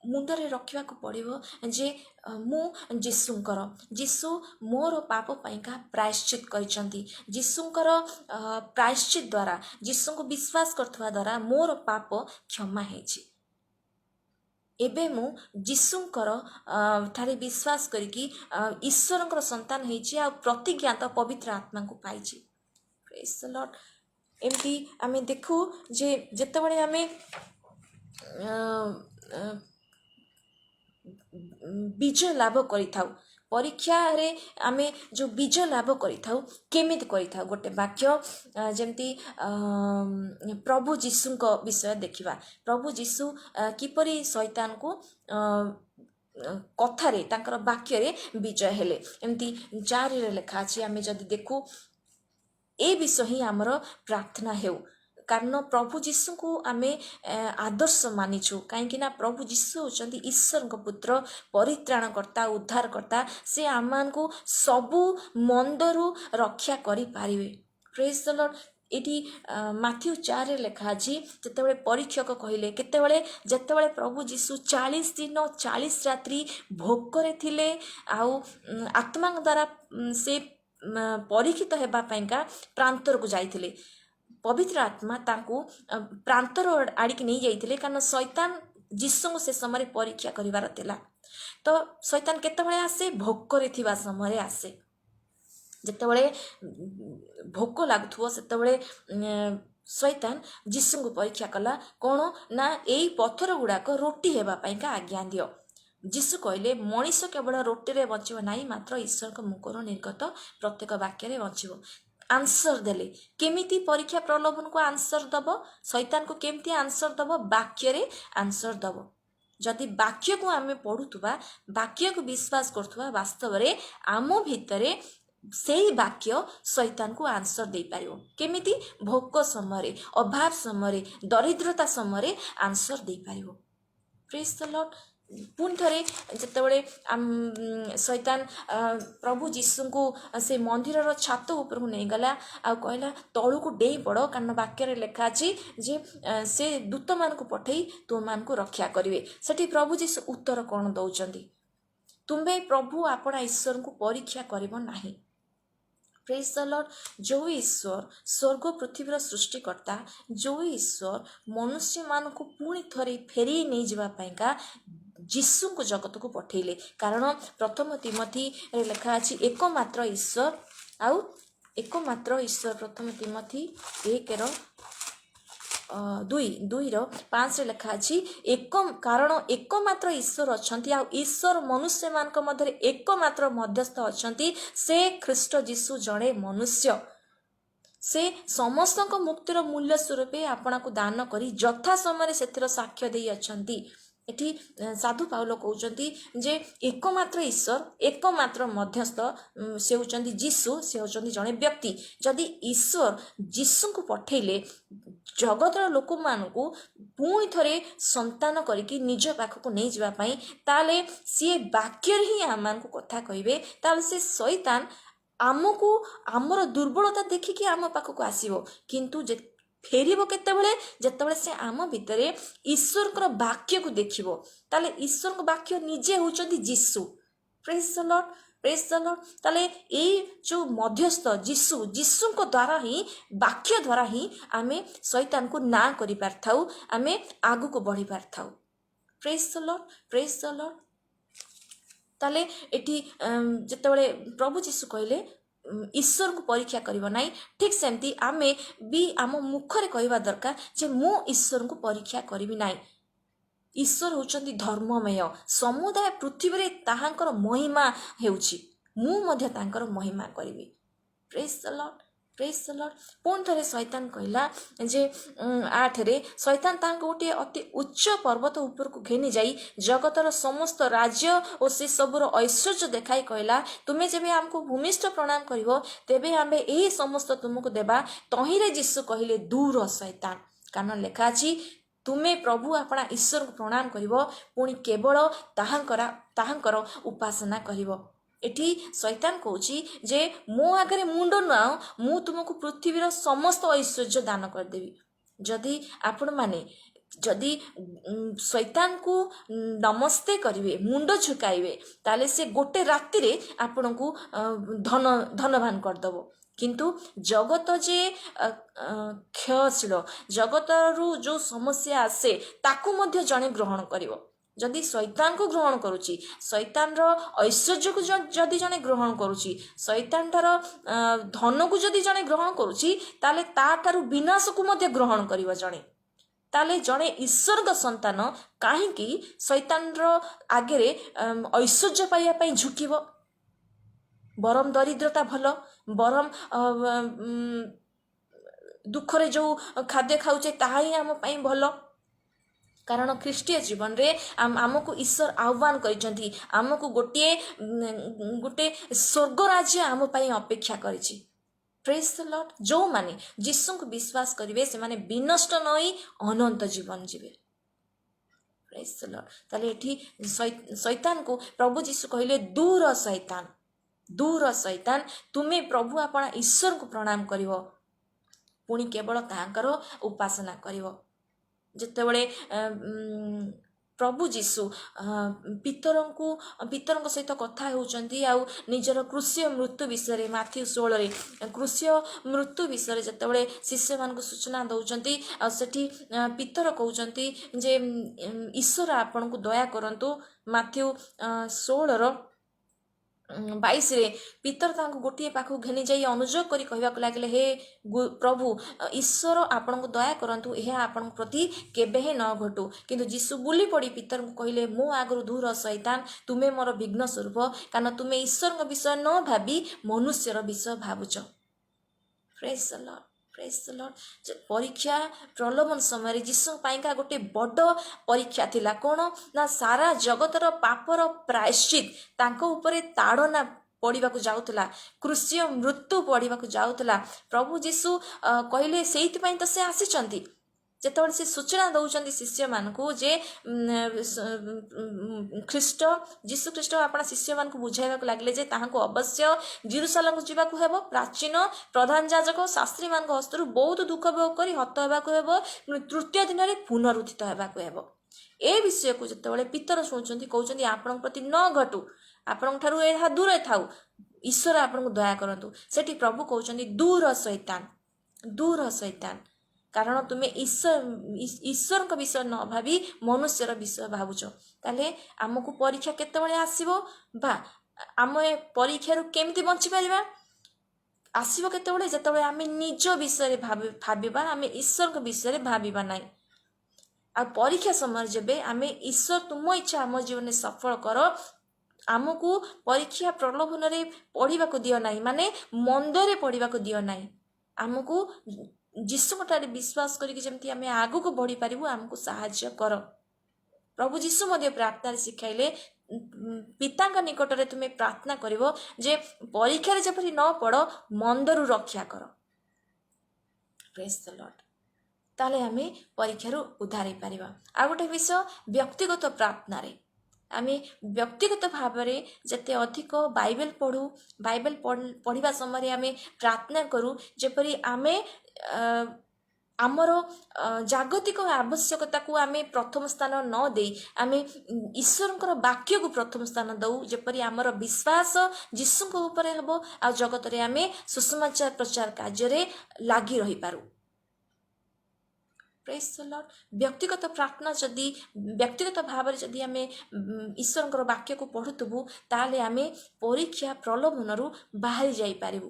S1: मुंडरे रखा पड़ो जे मु जीशुंकर, जीशु मोर पाप पाइका प्रायश्चित करिसंती, जीशुंकर प्रायश्चित द्वारा जीशु को विश्वास करथवा द्वारा मोर पाप क्षमा हेछि। एबे मु जीशुंकर ठारे विश्वास करिकी ईश्वरंकर संतान हेछि आ प्रतिज्ञात पवित्र आत्मा को पाइछि। Praise the Lord. एमती आमे देखू जे जेतेबेले आमे विजय लाभ करिथाउ परीक्षा रे आमे जो विजय लाभ करिथाउ केमिति करिथाउ गोटे वाक्य जेमती प्रभु जीशु को विषय देखिबा। प्रभु जीशु किपरि शैतान को कथारे तांकर वाक्य रे विजय हेले एमती 4 रे लेखा अछि। आमे जदि देखू ए विषय ही आमर प्रार्थना हेउ, कारण प्रभु जीशु को आमे आदर्श मानिछु कहीं प्रभु जीशु होचंती ईश्वर को पुत्र परित्राणकर्ता उद्धारकर्ता, से आमान को सबु मंदरु रक्षा करि पारिबे। Praise the Lord. एटी माथ्यू 4 रे लेखा अछि, जेतेबेले परीक्षक कहिले केतेबेले जेतेबेले प्रभु जीशु 40 दिन 40 रात्रि भोकरे थिले आउ आत्मा द्वारा से परीक्षित हेबा पाइका प्रांतर को जाइथिले। पवित्र आत्मा तांको प्रांतर आड़िक नहीं जाइथिले, कारण शैतान जीशु को से समय परीक्षा करिवार थिला। तो शैतान केतेबेले आसे भोकरे थिबा समय आसे, जेतेबेले भोक लागुथुव सेतेबेले शैतान जीशु को परीक्षा कला कोन ना एई पत्थर गुड़ाक रोटी हेबा पाइका आज्ञा दियो। जीशु कहले मनीष केवल रोटी रे बचिबो नाही, मात्र ईश्वर को मुखर निर्गत प्रत्येक वाक्य रे बचिबो। आंसर देले केमिति परीक्षा प्रलोभन को आंसर दबो, शैतान को केमिति आंसर दबो, वाक्य रे आंसर दबो। जदि वाक्य को आमे पढ़ुथुबा, वाक्य को विश्वास करथुबा, वास्तव रे आमो भितरे सेही वाक्य शैतान को आंसर दे पारियो। केमिति भोक समय, अभाव समय, दरिद्रता समय answer they Pario. Praise the Lord. पुन थरे जेतेबेले शैतान प्रभु जीशु को से मंदिर रो छात ऊपर नहीं गला आ कहला तळु को डेई पड़ो, कारण वाक्य रे लेखा अछि जे से दूत मान को पठेई तो मान को रक्षा करिवे। सेठी प्रभु जीशु उत्तर कोन दउचंदी, तुमे प्रभु आपणा ईश्वर को परीक्षा करिवो नाही। Praise the Lord. जो ईश्वर स्वर्ग पृथ्वी सृष्टिकर्ता, जो ईश्वर मनुष्य मान को पुणी थरे फेरी नहीं जावा पाइका जीशु को जगत को पठेले, कारण प्रथम तिमोथी रे लेखा अछि एकमात्र ईश्वर आउ एकमात्र ईश्वर। प्रथम तिमोथी 1:2-5 रे लेखा अछि एक कारण एकमात्र ईश्वर अछंती आ ईश्वर मनुष्य मान को मध्य एकमात्र मध्यस्थ अछंती, से ख्रीष्ट जीशु जणे मनुष्य। से समस्त को मुक्तिर मूल्य स्वरूपे आपना को दान करी यथा समय सेतिर साक्ष्य देई अछंती। एठी साधु पाउलो कहउचंती जे एकमात्र ईश्वर एकमात्र मध्यस्थ से होचंती जीशु, से होचंती जणे व्यक्ति। जदि ईश्वर जीशु को पठेले ଜଗତର ଲୋକମାନଙ୍କୁ ପୁଣି ଥରେ ସନ୍ତାନ କରିକି ନିଜ ପାଖକୁ ନେଇଯିବା ପାଇଁ, ତାହେଲେ ସିଏ ବାକ୍ୟରେ ହିଁ ଆମମାନଙ୍କୁ କଥା କହିବେ। ତାହେଲେ ସେ ଶୈତାନ ଆମକୁ ଆମର ଦୁର୍ବଳତା ଦେଖିକି ଆମ ପାଖକୁ ଆସିବ, କିନ୍ତୁ ଫେରିବ କେତେବେଳେ? ଯେତେବେଳେ ସେ ଆମ ଭିତରେ ଈଶ୍ୱରଙ୍କର ବାକ୍ୟକୁ ଦେଖିବ। ତାହେଲେ ଈଶ୍ୱରଙ୍କ ବାକ୍ୟ ନିଜେ ହେଉଛନ୍ତି ଯୀଶୁ। ପ୍ରେଜ୍ ଦ ଲର୍ଡ, ପ୍ରେଜ୍ ଦ ଲର୍ଡ। ତାହେଲେ ଏଇ ଯେଉଁ ମଧ୍ୟସ୍ଥ ଯୀଶୁଙ୍କ ଦ୍ୱାରା ହିଁ, ବାକ୍ୟ ଦ୍ୱାରା ହିଁ ଆମେ ଶୈତାନକୁ ନା କରିପାରିଥାଉ, ଆମେ ଆଗକୁ ବଢ଼ି ପାରିଥାଉ। ପ୍ରେଜ୍ ଦ ଲର୍ଡ, ପ୍ରେଜ୍ ଦ ଲର୍ଡ। ତାହେଲେ ଏଠି ଯେତେବେଳେ ପ୍ରଭୁ ଯୀଶୁ କହିଲେ ଈଶ୍ୱରଙ୍କୁ ପରୀକ୍ଷା କରିବ ନାହିଁ, ଠିକ୍ ସେମିତି ଆମେ ବି ଆମ ମୁଖରେ କହିବା ଦରକାର ଯେ ମୁଁ ଈଶ୍ୱରଙ୍କୁ ପରୀକ୍ଷା କରିବି ନାହିଁ। ଈଶ୍ୱର ହେଉଛନ୍ତି ଧର୍ମମୟ, ସମୁଦାୟ ପୃଥିବୀରେ ତାହାଙ୍କର ମହିମା ହେଉଛି, ମୁଁ ମଧ୍ୟ ତାଙ୍କର ମହିମା କରିବି। ପ୍ରେଜ୍ ଦ ଲର୍ଡ, ପ୍ରେଜ୍ ଦ ଲର୍ଡ। ପୁଣି ଥରେ ଶୈତାନ କହିଲା ଯେ 8ରେ, ଶୈତାନ ତାହାଙ୍କୁ ଗୋଟିଏ ଅତି ଉଚ୍ଚ ପର୍ବତ ଉପରକୁ ଘେନି ଯାଇ ଜଗତର ସମସ୍ତ ରାଜ୍ୟ ଓ ସେସବୁର ଐଶ୍ୱର୍ଯ୍ୟ ଦେଖାଇ କହିଲା, ତୁମେ ଯେବେ ଆମକୁ ଭୂମିଷ୍ଠ ପ୍ରଣାମ କରିବ, ତେବେ ଆମେ ଏହି ସମସ୍ତ ତୁମକୁ ଦେବା। ତହିଁରେ ଯୀଶୁ କହିଲେ, ଦୂର ଶୈତାନ, କାରଣ ଲେଖା ଅଛି, ତୁମେ ପ୍ରଭୁ ଆପଣା ଈଶ୍ୱରଙ୍କୁ ପ୍ରଣାମ କରିବ, ପୁଣି କେବଳ ତାହାଙ୍କର ଉପାସନା କରିବ। ଏଠି ଶୈତାନ କହୁଛି ଯେ ମୋ ଆଗରେ ମୁଣ୍ଡ ନୁଆଁ, ମୁଁ ତୁମକୁ ପୃଥିବୀର ସମସ୍ତ ଐଶ୍ୱର୍ଯ୍ୟ ଦାନ କରିଦେବି। ଯଦି ଶୈତାନକୁ ନମସ୍ତେ କରିବେ, ମୁଣ୍ଡ ଝୁକାଇବେ, ତାହେଲେ ସେ ଗୋଟେ ରାତିରେ ଆପଣଙ୍କୁ ଧନବାନ କରିଦେବ। କିନ୍ତୁ ଜଗତ ଯେ କ୍ଷୟଶୀଳ, ଜଗତରୁ ଯେଉଁ ସମସ୍ୟା ଆସେ ତାକୁ ମଧ୍ୟ ଜଣେ ଗ୍ରହଣ କରିବ। ଯଦି ଶୈତାନକୁ ଗ୍ରହଣ କରୁଛି, ଶୈତାନର ଐଶ୍ୱର୍ଯ୍ୟକୁ ଯଦି ଜଣେ ଗ୍ରହଣ କରୁଛି, ଶୈତାନଠାର ଧନକୁ ଯଦି ଜଣେ ଗ୍ରହଣ କରୁଛି, ତାହେଲେ ତାଠାରୁ ବିନାଶକୁ ମଧ୍ୟ ଗ୍ରହଣ କରିବ ଜଣେ। ତାହେଲେ ଜଣେ ଈଶ୍ୱରଙ୍କ ସନ୍ତାନ କାହିଁକି ଶୈତାନର ଆଗରେ ଐଶ୍ୱର୍ଯ୍ୟ ପାଇବା ପାଇଁ ଝୁକିବ? ବରଂ ଦରିଦ୍ରତା ଭଲ, ବରଂ ଦୁଃଖରେ ଯେଉଁ ଖାଦ୍ୟ ଖାଉଛେ ତାହା ହିଁ ଆମ ପାଇଁ ଭଲ। କାରଣ ଖ୍ରୀଷ୍ଟୀୟ ଜୀବନରେ ଆମକୁ ଈଶ୍ୱର ଆହ୍ୱାନ କରିଛନ୍ତି, ଆମକୁ ଗୋଟେ ସ୍ୱର୍ଗ ରାଜ୍ୟ ଆମ ପାଇଁ ଅପେକ୍ଷା କରିଛି। ପ୍ରେଜ୍ ଦ ଲର୍ଡ। ଯେଉଁମାନେ ଯୀଶୁଙ୍କୁ ବିଶ୍ୱାସ କରିବେ ସେମାନେ ବିନଷ୍ଟ ନ ହୋଇ ଅନନ୍ତ ଜୀବନ ଯିବେ। ପ୍ରେଜ୍ ଦ ଲର୍ଡ। ତାହେଲେ ଏଠି ଶୈତାନକୁ ପ୍ରଭୁ ଯୀଶୁ କହିଲେ, ଦୂର ଶୈତାନ, ଦୂର ଶୈତାନ, ତୁମେ ପ୍ରଭୁ ଆପଣା ଈଶ୍ୱରଙ୍କୁ ପ୍ରଣାମ କରିବ, ପୁଣି କେବଳ ତାହାଙ୍କର ଉପାସନା କରିବ। ଯେତେବେଳେ ପ୍ରଭୁ ଯୀଶୁ ପିତରଙ୍କ ସହିତ କଥା ହେଉଛନ୍ତି ଆଉ ନିଜର କ୍ରୁଶୀୟ ମୃତ୍ୟୁ ବିଷୟରେ, ମାଥ୍ୟୁ 16ରେ କ୍ରୁଶୀୟ ମୃତ୍ୟୁ ବିଷୟରେ ଯେତେବେଳେ ଶିଷ୍ୟମାନଙ୍କୁ ସୂଚନା ଦେଉଛନ୍ତି, ଆଉ ସେଠି ପିତର କହୁଛନ୍ତି ଯେ ଈଶ୍ୱର ଆପଣଙ୍କୁ ଦୟା କରନ୍ତୁ। ମାଥ୍ୟୁ 16:22ରେ ପିତର ତାଙ୍କୁ ଗୋଟିଏ ପାଖକୁ ଘେନି ଯାଇ ଅନୁଯୋଗ କରି କହିବାକୁ ଲାଗିଲେ, ହେ ପ୍ରଭୁ, ଈଶ୍ୱର ଆପଣଙ୍କୁ ଦୟା କରନ୍ତୁ, ଏହା ଆପଣଙ୍କ ପ୍ରତି କେବେ ହିଁ ନ ଘଟୁ। କିନ୍ତୁ ଯୀଶୁ ବୁଲି ପଡ଼ି ପିତରଙ୍କୁ କହିଲେ, ମୋ ଆଗରୁ ଦୂର ଶୈତାନ, ତୁମେ ମୋର ବିଘ୍ନ ସ୍ୱରୂପ, କାରଣ ତୁମେ ଈଶ୍ୱରଙ୍କ ବିଷୟ ନ ଭାବି ମନୁଷ୍ୟର ବିଷୟ ଭାବୁଛ। ପ୍ରେଜ୍ ଦ ଲର୍ଡ, ପ୍ରେଜ୍ ଦ ଲର୍ଡ। ପରୀକ୍ଷା ପ୍ରଲୋଭନ ସମୟରେ ଯୀଶୁଙ୍କ ପାଇଁକା ଗୋଟେ ବଡ଼ ପରୀକ୍ଷା ଥିଲା। କ'ଣ ନା, ସାରା ଜଗତର ପାପର ପ୍ରାୟଶ୍ଚିତ ତାଙ୍କ ଉପରେ ତାଡ଼ନା ପଡ଼ିବାକୁ ଯାଉଥିଲା, କ୍ରୁଶୀୟ ମୃତ୍ୟୁ ପଡ଼ିବାକୁ ଯାଉଥିଲା। ପ୍ରଭୁ ଯୀଶୁ କହିଲେ, ସେଇଥିପାଇଁ ତ ସେ ଆସିଛନ୍ତି। ଯେତେବେଳେ ସେ ସୂଚନା ଦେଉଛନ୍ତି ଶିଷ୍ୟମାନଙ୍କୁ ଯେ ଯୀଶୁ ଖ୍ରୀଷ୍ଟ ଆପଣ ଶିଷ୍ୟମାନଙ୍କୁ ବୁଝାଇବାକୁ ଲାଗିଲେ ଯେ ତାହାଙ୍କୁ ଅବଶ୍ୟ ଜେରୁସାଲେମକୁ ଯିବାକୁ ହେବ, ପ୍ରାଚୀନ ପ୍ରଧାନ ଯାଜକ ଶାସ୍ତ୍ରୀମାନଙ୍କ ହସ୍ତରୁ ବହୁତ ଦୁଃଖ ଭୋଗ କରି ହତ ହେବାକୁ ହେବ, ତୃତୀୟ ଦିନରେ ପୁନରୁତ୍ଥିତ ହେବାକୁ ହେବ। ଏ ବିଷୟକୁ ଯେତେବେଳେ ପିତର ଶୁଣୁଛନ୍ତି, କହୁଛନ୍ତି ଆପଣଙ୍କ ପ୍ରତି ନ ଘଟୁ, ଆପଣଙ୍କ ଠାରୁ ଏହା ଦୂରେ ଥାଉ, ଈଶ୍ୱର ଆପଣଙ୍କୁ ଦୟା କରନ୍ତୁ। ସେଠି ପ୍ରଭୁ କହୁଛନ୍ତି, ଦୂର ଶୈତାନ, ଦୂର ଶୈତାନ, କାରଣ ତୁମେ ଈଶ୍ୱରଙ୍କ ବିଷୟ ନ ଭାବି ମନୁଷ୍ୟର ବିଷୟ ଭାବୁଛ। ତାହେଲେ ଆମକୁ ପରୀକ୍ଷା କେତେବେଳେ ଆସିବ ବା ଆମେ ପରୀକ୍ଷାରୁ କେମିତି ବଞ୍ଚିପାରିବା? ଆସିବ କେତେବେଳେ? ଯେତେବେଳେ ଆମେ ନିଜ ବିଷୟରେ ଭାବିବା, ଆମେ ଈଶ୍ୱରଙ୍କ ବିଷୟରେ ଭାବିବା ନାହିଁ। ଆଉ ପରୀକ୍ଷା ସମୟରେ ଯେବେ ଆମେ ଈଶ୍ୱର ତୁମ ଇଚ୍ଛା ଆମ ଜୀବନରେ ସଫଳ କର, ଆମକୁ ପରୀକ୍ଷା ପ୍ରଲୋଭନରେ ପଢ଼ିବାକୁ ଦିଅ ନାହିଁ, ମାନେ ମନ୍ଦରେ ପଢ଼ିବାକୁ ଦିଅ ନାହିଁ। ଆମକୁ ଯୀଶୁଙ୍କଠାରେ ବିଶ୍ୱାସ କରିକି ଯେମିତି ଆମେ ଆଗକୁ ବଢ଼ିପାରିବୁ ଆମକୁ ସାହାଯ୍ୟ କର। ପ୍ରଭୁ ଯୀଶୁ ମଧ୍ୟ ପ୍ରାର୍ଥନାରେ ଶିଖାଇଲେ, ପିତାଙ୍କ ନିକଟରେ ତୁମେ ପ୍ରାର୍ଥନା କରିବ ଯେ ପରୀକ୍ଷାରେ ଯେପରି ନ ପଡ଼, ମନ୍ଦରୁ ରକ୍ଷା କର। ପ୍ରେଜ୍ ଦ ଲର୍ଡ। ताले आमे परीक्षार उद्धार हो पारिबा। आ गोटे विषय व्यक्तिगत प्रार्थना रे आमे व्यक्तिगत भाव में जते अधिक बाइबल पढ़ू, बाइबल पढ़िबा समय आमे प्रार्थना करूँ जेपरी आमे आमर जागतिक आवश्यकता को आमे प्रथम स्थान न दे आमे ईश्वर वाक्य को प्रथम स्थान दऊ जेपरी आमर विश्वास यीशु को ऊपर हबो आ जगत रे आमे सुसमाचार प्रचार कार्य रे लागी रही पारू। Praise the Lord. व्यक्तिगत प्रार्थना जदि व्यक्तिगत भाव जदि आमे ईश्वर वाक्य को पढ़ुथबू ताले आमे परीक्षा प्रलोभन बाहरी जाई पारिबू।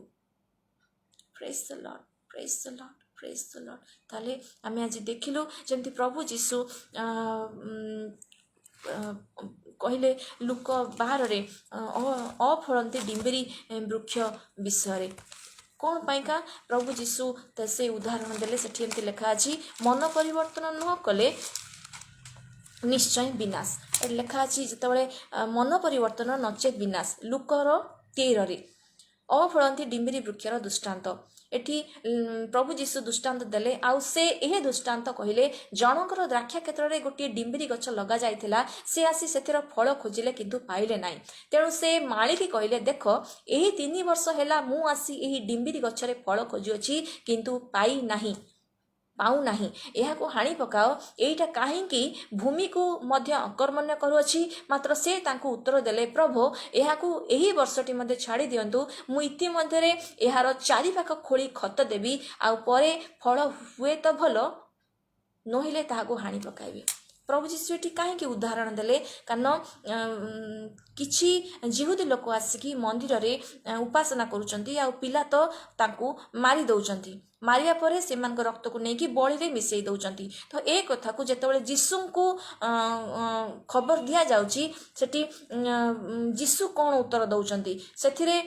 S1: Praise the Lord, praise the Lord, praise the Lord. ताले आमे आज देखिलु जेमती प्रभु यीशु कहले लुक 12 रे अफलंती डिम्बरी वृक्ष विषय कौन पाइका प्रभु जीशु से उदाहरण देले सेठी एमती लिखा अछि मन परिवर्तन न कले निश्चय विनाश। लिखा अछि जेतबेले मन परिवर्तन नचेत विनाश। लुकर 13 रे अफलंती डिम्बरी वृक्षर दृष्टांत एठी प्रभु जीशु दृष्टांत देले आउ से एहे दृष्टांत कहले जनकर द्राक्षा क्षेत्र रे गोटे डिम्बरी गछ लगा जाइथिला से आसी सेतिर फल खोजिले किंतु पाइले नाही। तेणु से मालिकी कहले देख एही 3 वर्ष हैला मु आसी एही डिम्बरी गछरे फल खोजी अछि किंतु पाई नाही पाऊ नाही। एहा को हाणी पकाओ एटा काहेकि भूमि को मध्य अकर्मण्य करूअछि। मात्र से तांको उत्तर देले प्रभु एहा को एही वर्षटी मध्ये छाड़ी दियंतु मु इति मध्ये रे एहार चारि पाख खोली खत देबी आ परे फल हुए तो भलो नहिले ताहाको हाणी पकाइबे। प्रभु जीशु एटी काहेकि उदाहरण देले कारण किछि जिहुदी लोक आसिकी मंदिर रे उपासना करूचंती आ पिला तो तांको मारी दउचंती। मारिया परे सेमान रक्त को नेकी बळी रे मिसई दउचंती। तो ए कथा को जेतेबेले जीशु को खबर दिया जाउची सेठी जीशु कोन उत्तर दउचंती सेथिरे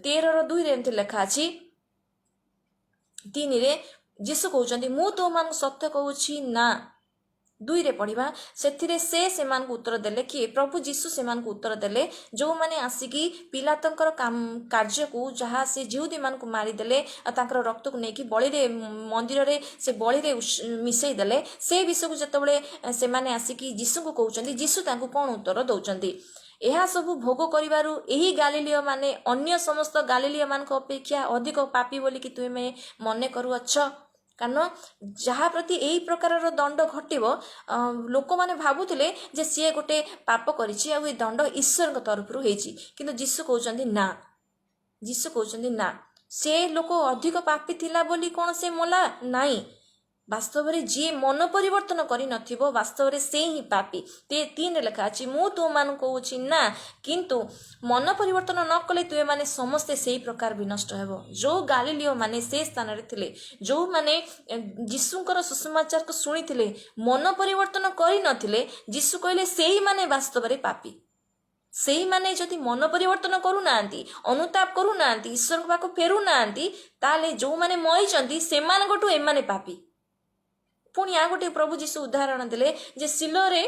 S1: 13:2 रे एंते लिखा अछि 3 रे जीशु कहउचंती मु तो मान सत्य कहउची ना 2 रे पढ़िबा सेथिरे से मान को उत्तर देले कि प्रभु जीशु से मान को उत्तर देले जो माने आसिकी पिलातंकर कार्य को जहा से जिहुदी मान को मारी देले आ तांकर रक्त को नेकी बळी रे मंदिर रे से बळी रे मिसई देले से विषय को जतबेले से माने आसिकी जीशु को कहउचंती जीशु तांको कोन उत्तर दउचंती एहा सब भोग करिवारु एही गालिलियो माने अन्य समस्त गालिलियो मान को अपेक्षा अधिक पापी बोली कि तुमे मने करू अछ। कारण जहा प्रति एही प्रकार दंड घटिबो लोक माने भाबुथिले जे सिए गोटे पाप करिछि आ ए दंड ईश्वर के तरफ रु हेछि किंतु जीशु कहउचंती ना जीशु कहउचंती ना से लोक अधिक पापी थिला बोली कोन से मोला नाही। वास्तव रे जे मन परिवर्तन करि नथिबो वास्तव रे से ही पापी। ते 3 लिखा अछि मु तो मान कहउछि ना किंतु मन परिवर्तन न कले तुए माने समस्त सेही प्रकार विनष्ट हेबो। जो गालिलियो माने से स्थान रे थिले जो माने जीशुंकर सुसमाचार को सुनिथिले मन परिवर्तन करि नथिले जीशु कहले सेही माने वास्तव रे पापी। सेही माने जदि मन परिवर्तन करू नांती अनुताप करू नांती ईश्वर को पाको फेरू नांती ताले जो माने मइचंती से मान गटु ए माने पापी। पुणी आ गोटे प्रभु जीशु उदाहरण देले जे सिलोहरे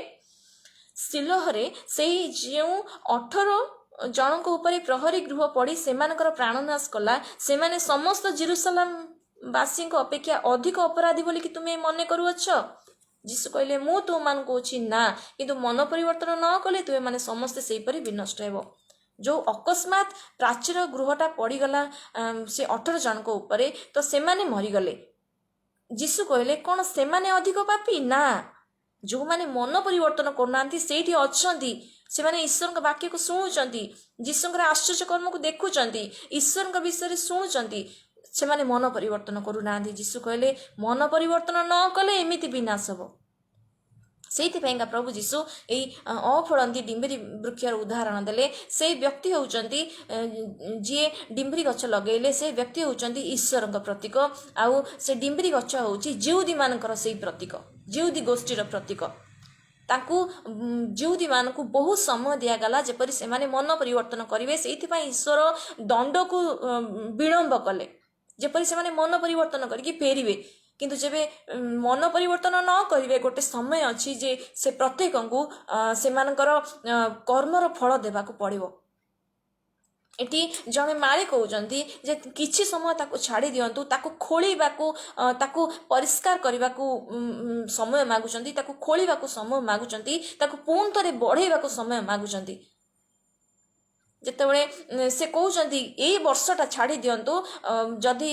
S1: सेही जो 18 जनक ऊपर प्रहरी गृह पड़ी सेमानकर प्राणनाश कला सेमाने समस्त जेरुसलेम वासी अपेक्षा अधिक अपराधी बोली कि तुमे मने करूअछ। जीशु कहले मु तो मान कहछि ना किंतु मन परिवर्तन न कले तुमे माने समस्त सेही परि विनष्ट हेबो। जो अकस्मात प्राचीर गृहटा पड़ीगला से 18 जनक ऊपर तो सेमाने मरीगले। जीशु कहले कौन से माने अधिक पापी ना जो माने मन परिवर्तन करनांती सेठी अछंती से माने ईश्वर के वाक्य को सुनुचंती जीशु के आश्चर्य कर्म को देखुचंती ईश्वर के विषय सुनुचंती से माने मन परिवर्तन करू नांती। जीशु कहले मन परिवर्तन न कले एमिति विनाश हबो। सेइथिपाइंगा प्रभु जीशु एई अफलंती डिम्बरी वृक्षर उदाहरण देले से व्यक्ति होउचंती जे डिम्बरी गछ लगेले से व्यक्ति होउचंती ईश्वर प्रतीक आउ से डिम्बरी गछ होउची जिहुदी मानकर सेई प्रतीक जिहुदी गोष्ठीर प्रतीक। ताकू जिहुदी मानकू बहुत समय दिया गला जेपरि से माने मन परिवर्तन करिवे सेइथिपाई ईश्वर दंड को विलंब कले जेपरि से माने मन परिवर्तन करके फेरिवे किंतु जेबे मन परिवर्तन न करिवे गोटे समय अछि जे से प्रत्येक को से मानकर कर्मर फल देबा को पड़िबो। ଏଠି ଜଣେ ମାଳି କହୁଛନ୍ତି ଯେ କିଛି ସମୟ ତାକୁ ଛାଡ଼ି ଦିଅନ୍ତୁ, ତାକୁ ଖୋଳିବାକୁ ତାକୁ ପରିଷ୍କାର କରିବାକୁ ସମୟ ମାଗୁଛନ୍ତି, ତାକୁ ଖୋଳିବାକୁ ସମୟ ମାଗୁଛନ୍ତି, ତାକୁ ପୁଣି ଥରେ ବଢ଼େଇବାକୁ ସମୟ ମାଗୁଛନ୍ତି। ଯେତେବେଳେ ସେ କହୁଛନ୍ତି ଏଇ ବର୍ଷଟା ଛାଡ଼ି ଦିଅନ୍ତୁ, ଯଦି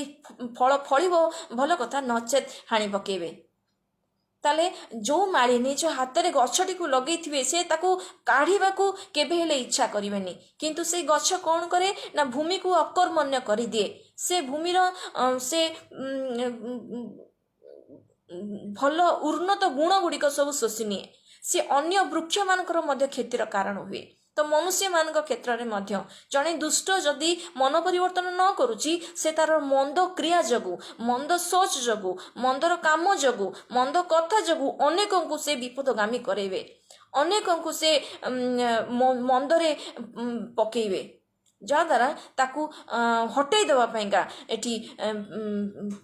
S1: ଫଳ ଫଳିବ ଭଲ କଥା, ନଚେତ୍ ହାଣି ପକେଇବେ। ତାହେଲେ ଯେଉଁ ମାଳି ନିଜ ହାତରେ ଗଛଟିକୁ ଲଗେଇଥିବେ ସେ ତାକୁ କାଢ଼ିବାକୁ କେବେ ହେଲେ ଇଚ୍ଛା କରିବେନି, କିନ୍ତୁ ସେଇ ଗଛ କ'ଣ କରେ ନା ଭୂମିକୁ ଅକର୍ମଣ୍ୟ କରିଦିଏ। ସେ ଭୂମିର ସେ ଭଲ ଉନ୍ନତ ଗୁଣ ଗୁଡ଼ିକ ସବୁ ଶୋଷି ନିଏ। ସେ ଅନ୍ୟ ବୃକ୍ଷମାନଙ୍କର ମଧ୍ୟ କ୍ଷତିର କାରଣ ହୁଏ। ତ ମନୁଷ୍ୟମାନଙ୍କ କ୍ଷେତ୍ରରେ ମଧ୍ୟ ଜଣେ ଦୁଷ୍ଟ ଯଦି ମନ ପରିବର୍ତ୍ତନ ନ କରୁଛି, ସେ ତାର ମନ୍ଦ କ୍ରିୟା ଯୋଗୁଁ, ମନ୍ଦ ସୋଚ ଯୋଗୁଁ, ମନ୍ଦର କାମ ଯୋଗୁଁ, ମନ୍ଦ କଥା ଯୋଗୁଁ ଅନେକଙ୍କୁ ସେ ବିପଦଗାମୀ କରାଇବେ, ଅନେକଙ୍କୁ ସେ ମନ୍ଦରେ ପକେଇବେ, ଯାହାଦ୍ୱାରା ତାକୁ ହଟେଇ ଦେବା ପାଇଁକା ଏଠି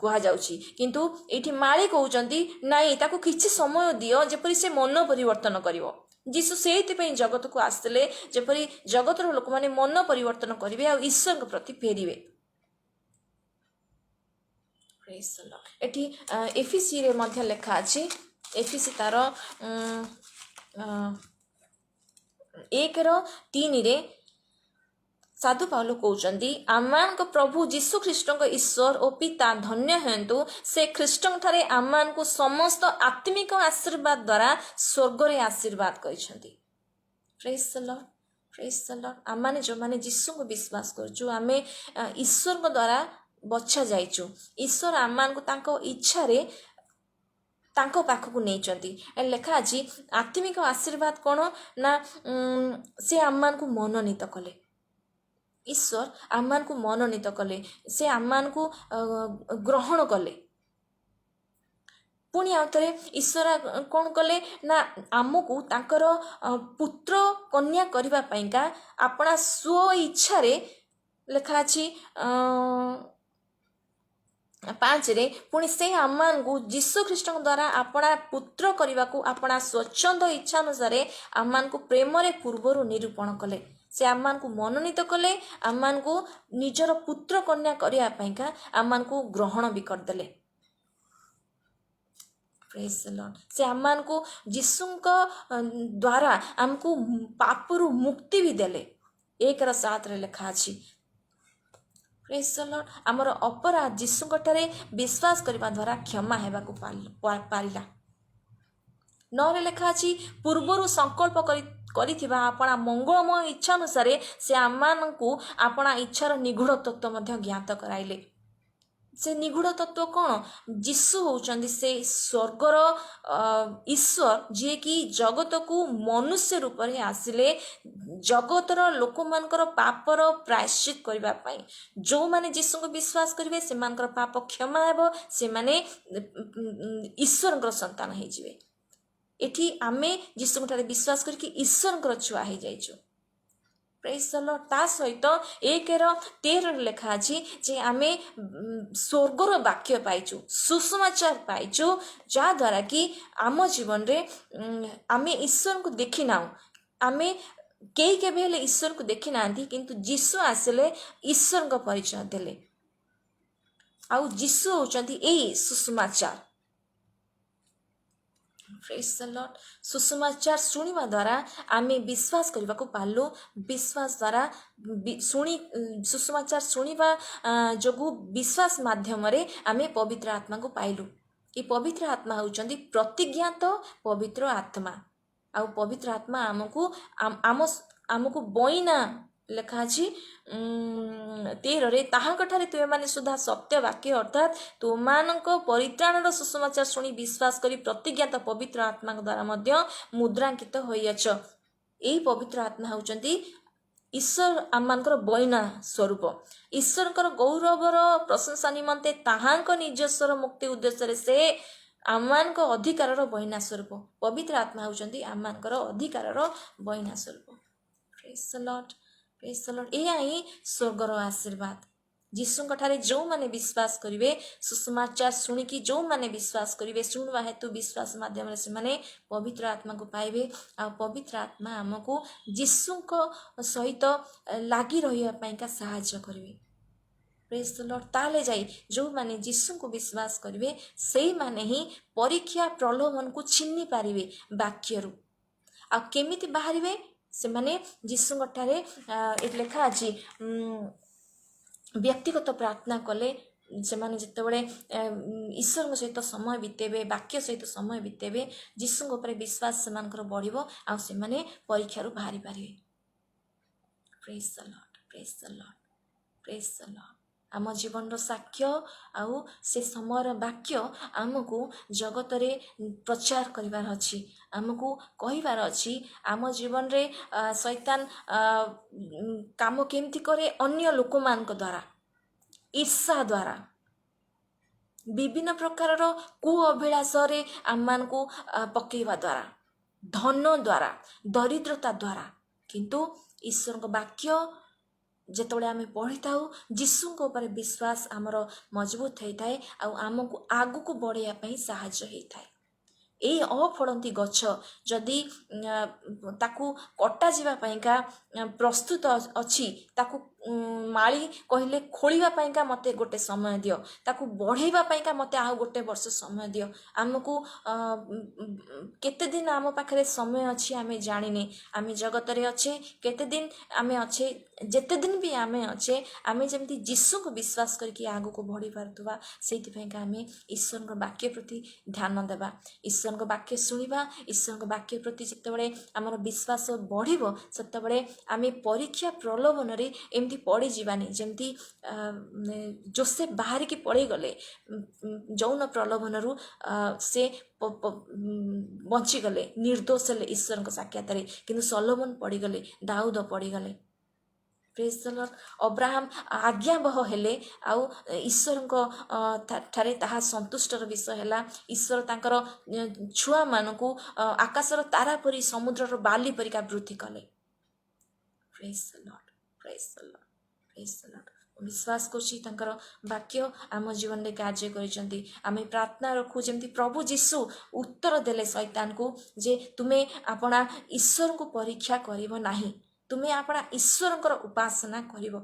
S1: କୁହାଯାଉଛି। କିନ୍ତୁ ଏଇଠି ମାଳି କହୁଛନ୍ତି ନାଇଁ, ତାକୁ କିଛି ସମୟ ଦିଅ ଯେପରି ସେ ମନ ପରିବର୍ତ୍ତନ କରିବ। ଯୀଶୁ ସେଇଥିପାଇଁ ଜଗତକୁ ଆସିଥିଲେ, ଯେପରି ଜଗତର ଲୋକମାନେ ମନ ପରିବର୍ତ୍ତନ କରିବେ ଆଉ ଈଶ୍ୱରଙ୍କ ପ୍ରତି ଫେରିବେ। ଏଠି ଏଫିସିରେ ମଧ୍ୟ ଲେଖା ଅଛି, ଏଫିସି ତାର 1:3 ସାଧୁ ପାଉଲ କହୁଛନ୍ତି, ଆମମାନଙ୍କ ପ୍ରଭୁ ଯୀଶୁ ଖ୍ରୀଷ୍ଟଙ୍କ ଈଶ୍ୱର ଓ ପିତା ଧନ୍ୟ ହୁଅନ୍ତୁ, ସେ ଖ୍ରୀଷ୍ଟଙ୍କଠାରେ ଆମମାନଙ୍କୁ ସମସ୍ତ ଆତ୍ମିକ ଆଶୀର୍ବାଦ ଦ୍ୱାରା ସ୍ୱର୍ଗରେ ଆଶୀର୍ବାଦ କରିଛନ୍ତି। ପ୍ରେଜ୍ ଦ ଲର୍ଡ, ପ୍ରେଜ୍ ଦ ଲର୍ଡ। ଆମମାନେ ଯେଉଁମାନେ ଯୀଶୁଙ୍କୁ ବିଶ୍ୱାସ କରୁଛୁ, ଆମେ ଈଶ୍ୱରଙ୍କ ଦ୍ୱାରା ବଛା ଯାଇଛୁ। ଈଶ୍ୱର ଆମମାନଙ୍କୁ ତାଙ୍କ ଇଚ୍ଛାରେ ତାଙ୍କ ପାଖକୁ ନେଇଛନ୍ତି। ଲେଖା ଅଛି ଆତ୍ମିକ ଆଶୀର୍ବାଦ କ'ଣ ନା ସେ ଆମମାନଙ୍କୁ ମନୋନୀତ କଲେ। ଈଶ୍ୱର ଆମମାନଙ୍କୁ ମନୋନୀତ କଲେ, ସେ ଆମମାନଙ୍କୁ ଗ୍ରହଣ କଲେ। ପୁଣି ଆଉ ଥରେ ଈଶ୍ୱର କ'ଣ କଲେ ନା ଆମକୁ ତାଙ୍କର ପୁତ୍ର କନ୍ୟା କରିବା ପାଇଁକା ଆପଣା ସ୍ୱ ଇଚ୍ଛାରେ, ଲେଖା ଅଛି 5ରେ, ପୁଣି ସେ ଆମମାନଙ୍କୁ ଯୀଶୁ ଖ୍ରୀଷ୍ଟଙ୍କ ଦ୍ୱାରା ଆପଣା ପୁତ୍ର କରିବାକୁ ଆପଣା ସ୍ୱଚ୍ଛନ୍ଦ ଇଚ୍ଛା ଅନୁସାରେ ଆମମାନଙ୍କୁ ପ୍ରେମରେ ପୂର୍ବରୁ ନିରୂପଣ କଲେ। ସେ ଆମମାନଙ୍କୁ ମନୋନୀତ କଲେ, ଆମମାନଙ୍କୁ ନିଜର ପୁତ୍ର କନ୍ୟା କରିବା ପାଇଁକା ଆମମାନଙ୍କୁ ଗ୍ରହଣ ବି କରିଦେଲେ। ପ୍ରେଜ୍ ଦ ଲର୍ଡ। ସେ ଆମମାନଙ୍କୁ ଯୀଶୁଙ୍କ ଦ୍ୱାରା ଆମକୁ ପାପରୁ ମୁକ୍ତି ବି ଦେଲେ। 1:7 ଲେଖା ଅଛି। ପ୍ରେଜ୍ ଦ ଲର୍ଡ। ଆମର ଅପରାଧ ଯୀଶୁଙ୍କଠାରେ ବିଶ୍ୱାସ କରିବା ଦ୍ୱାରା କ୍ଷମା ହେବାକୁ ପାରିଲା। 9ରେ ଲେଖା ଅଛି, ପୂର୍ବରୁ ସଂକଳ୍ପ କରିଥିବା ଆପଣା ମଙ୍ଗଳମୟ ଇଚ୍ଛା ଅନୁସାରେ ସେ ଆମମାନଙ୍କୁ ଆପଣା ଇଚ୍ଛାର ନିଗୂଢ଼ ତତ୍ତ୍ୱ ମଧ୍ୟ ଜ୍ଞାତ କରାଇଲେ। ସେ ନିଗୂଢ଼ ତତ୍ତ୍ୱ କ'ଣ? ଯୀଶୁ ହେଉଛନ୍ତି ସେ ସ୍ୱର୍ଗର ଈଶ୍ୱର, ଯିଏକି ଜଗତକୁ ମନୁଷ୍ୟ ରୂପରେ ଆସିଲେ ଜଗତର ଲୋକମାନଙ୍କର ପାପର ପ୍ରାୟଶ୍ଚିତ କରିବା ପାଇଁ। ଯେଉଁମାନେ ଯୀଶୁଙ୍କୁ ବିଶ୍ୱାସ କରିବେ ସେମାନଙ୍କର ପାପ କ୍ଷମା ହେବ, ସେମାନେ ଈଶ୍ୱରଙ୍କର ସନ୍ତାନ ହେଇଯିବେ। ଏଠି ଆମେ ଯୀଶୁଙ୍କଠାରେ ବିଶ୍ୱାସ କରିକି ଈଶ୍ୱରଙ୍କର ଛୁଆ ହେଇଯାଇଛୁ। ପ୍ରେଜ୍ ଦ ଲର୍ଡ। ତା ସହିତ 1:13 ଲେଖା ଅଛି ଯେ ଆମେ ସ୍ୱର୍ଗର ବାକ୍ୟ ପାଇଛୁ, ସୁସମାଚାର ପାଇଛୁ, ଯାହାଦ୍ୱାରା କି ଆମ ଜୀବନରେ ଆମେ ଈଶ୍ୱରଙ୍କୁ ଦେଖିନାହୁଁ। ଆମେ କେହି କେବେ ହେଲେ ଈଶ୍ୱରଙ୍କୁ ଦେଖିନାହାନ୍ତି, କିନ୍ତୁ ଯୀଶୁ ଆସିଲେ ଈଶ୍ୱରଙ୍କ ପରିଚୟ ଦେଲେ। ଆଉ ଯୀଶୁ ହେଉଛନ୍ତି ଏଇ ସୁସମାଚାର। ପ୍ରେଜ୍ ଦ ଲର୍ଡ। ସୁସମାଚାର ଶୁଣିବା ଦ୍ୱାରା ଆମେ ବିଶ୍ୱାସ କରିବାକୁ ପାରିଲୁ। ବିଶ୍ୱାସ ଦ୍ୱାରା ସୁସମାଚାର ଶୁଣିବା ଯୋଗୁଁ ବିଶ୍ୱାସ ମାଧ୍ୟମରେ ଆମେ ପବିତ୍ର ଆତ୍ମାକୁ ପାଇଲୁ। ଏ ପବିତ୍ର ଆତ୍ମା ହେଉଛନ୍ତି ପ୍ରତିଜ୍ଞାତ ପବିତ୍ର ଆତ୍ମା। ଆଉ ପବିତ୍ର ଆତ୍ମା ଆମକୁ ବଇନା, ଲେଖା ଅଛି 13ରେ, ତାହାଙ୍କଠାରେ ତୁମେମାନେ ସୁଦ୍ଧା ସତ୍ୟ ବାକ୍ୟ ଅର୍ଥାତ୍ ତୁମମାନଙ୍କ ପରିତ୍ରାଣର ସୁସମାଚାର ଶୁଣି ବିଶ୍ୱାସ କରି ପ୍ରତିଜ୍ଞାତ ପବିତ୍ର ଆତ୍ମାଙ୍କ ଦ୍ୱାରା ମଧ୍ୟ ମୁଦ୍ରାଙ୍କିତ ହୋଇଅଛ। ଏହି ପବିତ୍ର ଆତ୍ମା ହେଉଛନ୍ତି ଈଶ୍ୱର ଆମମାନଙ୍କର ବଇନା ସ୍ୱରୂପ। ଈଶ୍ୱରଙ୍କର ଗୌରବର ପ୍ରଶଂସା ନିମନ୍ତେ ତାହାଙ୍କ ନିଜସ୍ୱର ମୁକ୍ତି ଉଦ୍ଦେଶ୍ୟରେ ସେ ଆମମାନଙ୍କ ଅଧିକାରର ବଇନା ସ୍ୱରୂପ। ପବିତ୍ର ଆତ୍ମା ହେଉଛନ୍ତି ଆମମାନଙ୍କର ଅଧିକାରର ବଇନା ସ୍ୱରୂପ। ପ୍ରେଜ୍ ଦ ଲର୍ଡ, ପ୍ରେଜ୍ ଦ ଲର୍ଡ। ଏହା ହିଁ ସ୍ୱର୍ଗର ଆଶୀର୍ବାଦ। ଯୀଶୁଙ୍କ ଠାରେ ଯେଉଁମାନେ ବିଶ୍ୱାସ କରିବେ, ସୁସମାଚାର ଶୁଣିକି ଯେଉଁମାନେ ବିଶ୍ୱାସ କରିବେ, ଶୁଣିବା ହେତୁ ବିଶ୍ୱାସ ମାଧ୍ୟମରେ ସେମାନେ ପବିତ୍ର ଆତ୍ମାକୁ ପାଇବେ। ଆଉ ପବିତ୍ର ଆତ୍ମା ଆମକୁ ଯୀଶୁଙ୍କ ସହିତ ଲାଗି ରହିବା ପାଇଁକା ସାହାଯ୍ୟ କରିବେ। ପ୍ରେଜ୍ ଦ ଲର୍ଡ। ତାହେଲେ ଯାଇ ଯେଉଁମାନେ ଯୀଶୁଙ୍କୁ ବିଶ୍ୱାସ କରିବେ ସେଇମାନେ ହିଁ ପରୀକ୍ଷା ପ୍ରଲୋଭନକୁ ଚିହ୍ନି ପାରିବେ ବାକ୍ୟରୁ। ଆଉ କେମିତି ବାହାରିବେ? ସେମାନେ ଯୀଶୁଙ୍କ ଠାରେ ଏଠି ଲେଖା ଅଛି ବ୍ୟକ୍ତିଗତ ପ୍ରାର୍ଥନା କଲେ ସେମାନେ ଯେତେବେଳେ ଈଶ୍ୱରଙ୍କ ସହିତ ସମୟ ବିତେଇବେ, ବାକ୍ୟ ସହିତ ସମୟ ବିତେଇବେ, ଯୀଶୁଙ୍କ ଉପରେ ବିଶ୍ୱାସ ସେମାନଙ୍କର ବଢ଼ିବ ଆଉ ସେମାନେ ପରୀକ୍ଷାରୁ ବାହାରି ପାରିବେ। ପ୍ରେଜ୍ ଦ ଲର୍ଡ, ପ୍ରେଜ୍ ଦ ଲର୍ଡ, ପ୍ରେଜ୍ ଦ ଲର୍ଡ। ଆମ ଜୀବନର ସାକ୍ଷ୍ୟ ଆଉ ସେ ସମୟର ବାକ୍ୟ ଆମକୁ ଜଗତରେ ପ୍ରଚାର କରିବାର ଅଛି, ଆମକୁ କହିବାର ଅଛି ଆମ ଜୀବନରେ ଶୈତାନ କାମ କେମିତି କରେ। ଅନ୍ୟ ଲୋକମାନଙ୍କ ଦ୍ୱାରା, ଈର୍ଷା ଦ୍ୱାରା, ବିଭିନ୍ନ ପ୍ରକାରର କୁ ଅଭିଳାଷରେ ଆମମାନଙ୍କୁ ପକେଇବା ଦ୍ୱାରା, ଧନ ଦ୍ୱାରା, ଦରିଦ୍ରତା ଦ୍ୱାରା। କିନ୍ତୁ ଈଶ୍ୱରଙ୍କ ବାକ୍ୟ ଯେତେବେଳେ ଆମେ ପଢ଼ିଥାଉ, ଯୀଶୁଙ୍କ ଉପରେ ବିଶ୍ୱାସ ଆମର ମଜବୁତ ହେଇଥାଏ ଆଉ ଆମକୁ ଆଗକୁ ବଢ଼େଇବା ପାଇଁ ସାହାଯ୍ୟ ହେଇଥାଏ। ଏଇ ଅଫଳନ୍ତି ଗଛ ଯଦି ତାକୁ କଟାଯିବା ପାଇଁକା ପ୍ରସ୍ତୁତ ଅଛି, ତାକୁ ମାଳି କହିଲେ ଖୋଳିବା ପାଇଁକା ମୋତେ ଗୋଟେ ସମୟ ଦିଅ, ତାକୁ ବଢ଼େଇବା ପାଇଁକା ମୋତେ ଆଉ ଗୋଟେ ବର୍ଷ ସମୟ ଦିଅ। ଆମକୁ କେତେ ଦିନ ଆମ ପାଖରେ ସମୟ ଅଛି ଆମେ ଜାଣିନେ। ଆମେ ଜଗତରେ ଅଛେ, କେତେ ଦିନ ଆମେ ଅଛେ, ଯେତେ ଦିନ ବି ଆମେ ଅଛେ, ଆମେ ଯେମିତି ଯୀଶୁଙ୍କୁ ବିଶ୍ୱାସ କରିକି ଆଗକୁ ବଢ଼ି ପାରୁଥିବା, ସେଇଥିପାଇଁକା ଆମେ ଈଶ୍ୱରଙ୍କ ବାକ୍ୟ ପ୍ରତି ଧ୍ୟାନ ଦେବା, ଈଶ୍ୱରଙ୍କ ବାକ୍ୟ ଶୁଣିବା। ଈଶ୍ୱରଙ୍କ ବାକ୍ୟ ପ୍ରତି ଯେତେବେଳେ ଆମର ବିଶ୍ୱାସ ବଢ଼ିବ, ସେତେବେଳେ ଆମେ ପରୀକ୍ଷା ପ୍ରଲୋଭନରେ ଏମିତି ପଡ଼ିଯିବାନି। ଯେମିତି ଯୋସେଫ ବାହାରିକି ପଳେଇଗଲେ ଯୌନ ପ୍ରଲୋଭନରୁ, ସେ ବଞ୍ଚିଗଲେ, ନିର୍ଦ୍ଦୋଷ ହେଲେ ଈଶ୍ୱରଙ୍କ ସାକ୍ଷାତରେ। କିନ୍ତୁ ସଲୋମନ ପଡ଼ିଗଲେ, ଦାଉଦ ପଡ଼ିଗଲେ। ପ୍ରେଜ୍ ଦ ଲର୍ଡ। ଅବ୍ରାହମ ଆଜ୍ଞାବହ ହେଲେ ଆଉ ଈଶ୍ୱରଙ୍କ ଠାରେ ତାହା ସନ୍ତୁଷ୍ଟର ବିଷୟ ହେଲା। ଈଶ୍ୱର ତାଙ୍କର ଛୁଆମାନଙ୍କୁ ଆକାଶର ତାରା ପରି, ସମୁଦ୍ରର ବାଲି ପରିକା ବୃଦ୍ଧି କଲେ। ପ୍ରେଜ୍ ଦ ଲର୍ଡ, ପ୍ରେଜ୍ ଦ ଲର୍ଡ, ପ୍ରେଜ୍ ଦ ଲର୍ଡ। ବିଶ୍ୱାସ କରୁଛି ତାଙ୍କର ବାକ୍ୟ ଆମ ଜୀବନରେ କାର୍ଯ୍ୟ କରିଛନ୍ତି। ଆମେ ପ୍ରାର୍ଥନା ରଖୁ ଯେମିତି ପ୍ରଭୁ ଯୀଶୁ ଉତ୍ତର ଦେଲେ ଶୈତାନକୁ ଯେ ତୁମେ ଆପଣା ଈଶ୍ୱରଙ୍କୁ ପରୀକ୍ଷା କରିବ ନାହିଁ, ତୁମେ ଆପଣା ଈଶ୍ୱରଙ୍କର ଉପାସନା କରିବ।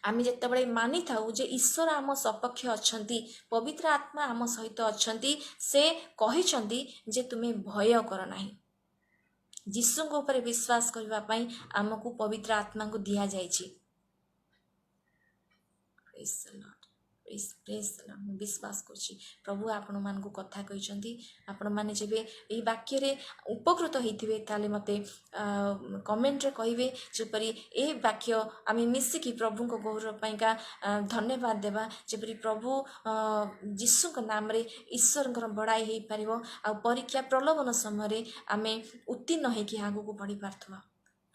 S1: ଆମେ ଯେତେବେଳେ ମାନିଥାଉ ଯେ ଈଶ୍ୱର ଆମ ସପକ୍ଷ ଅଛନ୍ତି, ପବିତ୍ର ଆତ୍ମା ଆମ ସହିତ ଅଛନ୍ତି, ସେ କହିଛନ୍ତି ଯେ ତୁମେ ଭୟ କର ନାହିଁ। ଯୀଶୁଙ୍କ ଉପରେ ବିଶ୍ୱାସ କରିବା ପାଇଁ ଆମକୁ ପବିତ୍ର ଆତ୍ମାଙ୍କୁ ଦିଆଯାଇଛି। ମୁଁ ବିଶ୍ୱାସ କରୁଛି ପ୍ରଭୁ ଆପଣମାନଙ୍କୁ କଥା କହିଛନ୍ତି। ଆପଣମାନେ ଯେବେ ଏହି ବାକ୍ୟରେ ଉପକୃତ ହେଇଥିବେ ତାହେଲେ ମୋତେ କମେଣ୍ଟରେ କହିବେ, ଯେପରି ଏ ବାକ୍ୟ ଆମେ ମିଶିକି ପ୍ରଭୁଙ୍କ ଗୌରବ ପାଇଁକା ଧନ୍ୟବାଦ ଦେବା, ଯେପରି ପ୍ରଭୁ ଯୀଶୁଙ୍କ ନାମରେ ଈଶ୍ୱରଙ୍କର ବଡ଼ାଇ ହେଇପାରିବ ଆଉ ପରୀକ୍ଷା ପ୍ରଲୋଭନ ସମୟରେ ଆମେ ଉତ୍ତୀର୍ଣ୍ଣ ହେଇକି ଆଗକୁ ବଢ଼ିପାରୁଥିବା।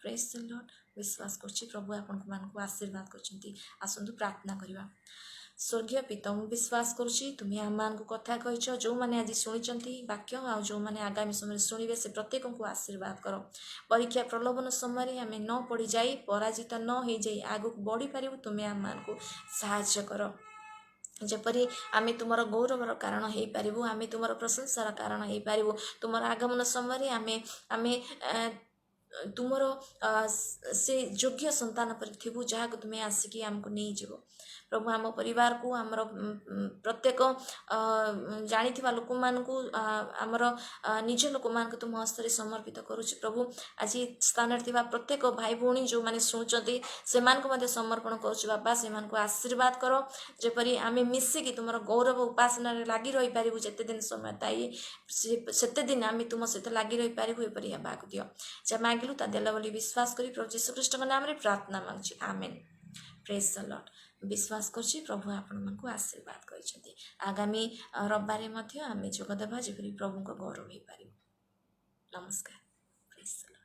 S1: ପ୍ରେଜ୍ ଦ ଲର୍ଡ। ବିଶ୍ୱାସ କରୁଛି ପ୍ରଭୁ ଆପଣମାନଙ୍କୁ ଆଶୀର୍ବାଦ କରିଛନ୍ତି। ଆସନ୍ତୁ ପ୍ରାର୍ଥନା କରିବା। ସ୍ୱର୍ଗୀୟ ପିତା, ମୁଁ ବିଶ୍ୱାସ କରୁଛି ତୁମେ ଆମମାନଙ୍କୁ କଥା କହିଛ। ଯେଉଁମାନେ ଆଜି ଶୁଣିଛନ୍ତି ବାକ୍ୟ ଆଉ ଯେଉଁମାନେ ଆଗାମୀ ସମୟରେ ଶୁଣିବେ, ସେ ପ୍ରତ୍ୟେକଙ୍କୁ ଆଶୀର୍ବାଦ କର। ପରୀକ୍ଷା ପ୍ରଲୋଭନ ସମୟରେ ଆମେ ନ ପଡ଼ିଯାଇ, ପରାଜିତ ନ ହେଇଯାଇ ଆଗକୁ ବଢ଼ିପାରିବୁ, ତୁମେ ଆମମାନଙ୍କୁ ସାହାଯ୍ୟ କର। ଯେପରି ଆମେ ତୁମର ଗୌରବର କାରଣ ହେଇପାରିବୁ, ଆମେ ତୁମର ପ୍ରଶଂସାର କାରଣ ହେଇପାରିବୁ। ତୁମର ଆଗମନ ସମୟରେ ଆମେ ତୁମର ସେ ଯୋଗ୍ୟ ସନ୍ତାନ ପରି ଥିବୁ, ଯାହାକୁ ତୁମେ ଆସିକି ଆମକୁ ନେଇଯିବ। ପ୍ରଭୁ ଆମ ପରିବାରକୁ, ଆମର ପ୍ରତ୍ୟେକ ଜାଣିଥିବା ଲୋକମାନଙ୍କୁ, ଆମର ନିଜ ଲୋକମାନଙ୍କୁ ତୁମ ହସ୍ତରେ ସମର୍ପିତ କରୁଛି। ପ୍ରଭୁ ଆଜି ସ୍ଥାନରେ ଥିବା ପ୍ରତ୍ୟେକ ଭାଇ ଭଉଣୀ ଯେଉଁମାନେ ଶୁଣୁଛନ୍ତି ସେମାନଙ୍କୁ ମଧ୍ୟ ସମର୍ପଣ କରୁଛୁ। ବାପା, ସେମାନଙ୍କୁ ଆଶୀର୍ବାଦ କର, ଯେପରି ଆମେ ମିଶିକି ତୁମର ଗୌରବ ଉପାସନାରେ ଲାଗି ରହିପାରିବୁ। ଯେତେ ଦିନ ସମୟ ଥାଏ ସେତେ ଦିନ ଆମେ ତୁମ ସହିତ ଲାଗି ରହିପାରିବୁ, ଏପରି ହେବାକୁ ଦିଅ। ଯାହା ମାଗିଲୁ ତା ଦେଲ ବୋଲି ବିଶ୍ୱାସ କରି ପ୍ରଭୁ ଯୀଶୁ ଖ୍ରୀଷ୍ଟଙ୍କ ନାମରେ ପ୍ରାର୍ଥନା ମାଗୁଛି, ଆମେନ୍। ପ୍ରେଜ୍ ଦ ଲର୍ଡ। ବିଶ୍ୱାସ କରୁଛି ପ୍ରଭୁ ଆପଣମାନଙ୍କୁ ଆଶୀର୍ବାଦ କରିଛନ୍ତି। ଆଗାମୀ ରବିବାରରେ ମଧ୍ୟ ଆମେ ଯୋଗ ଦେବା, ଯେପରି ପ୍ରଭୁଙ୍କ ଗୌରବ ହେଇପାରିବ। ନମସ୍କାର। ପ୍ରେଜ୍ ଦ ଲର୍ଡ।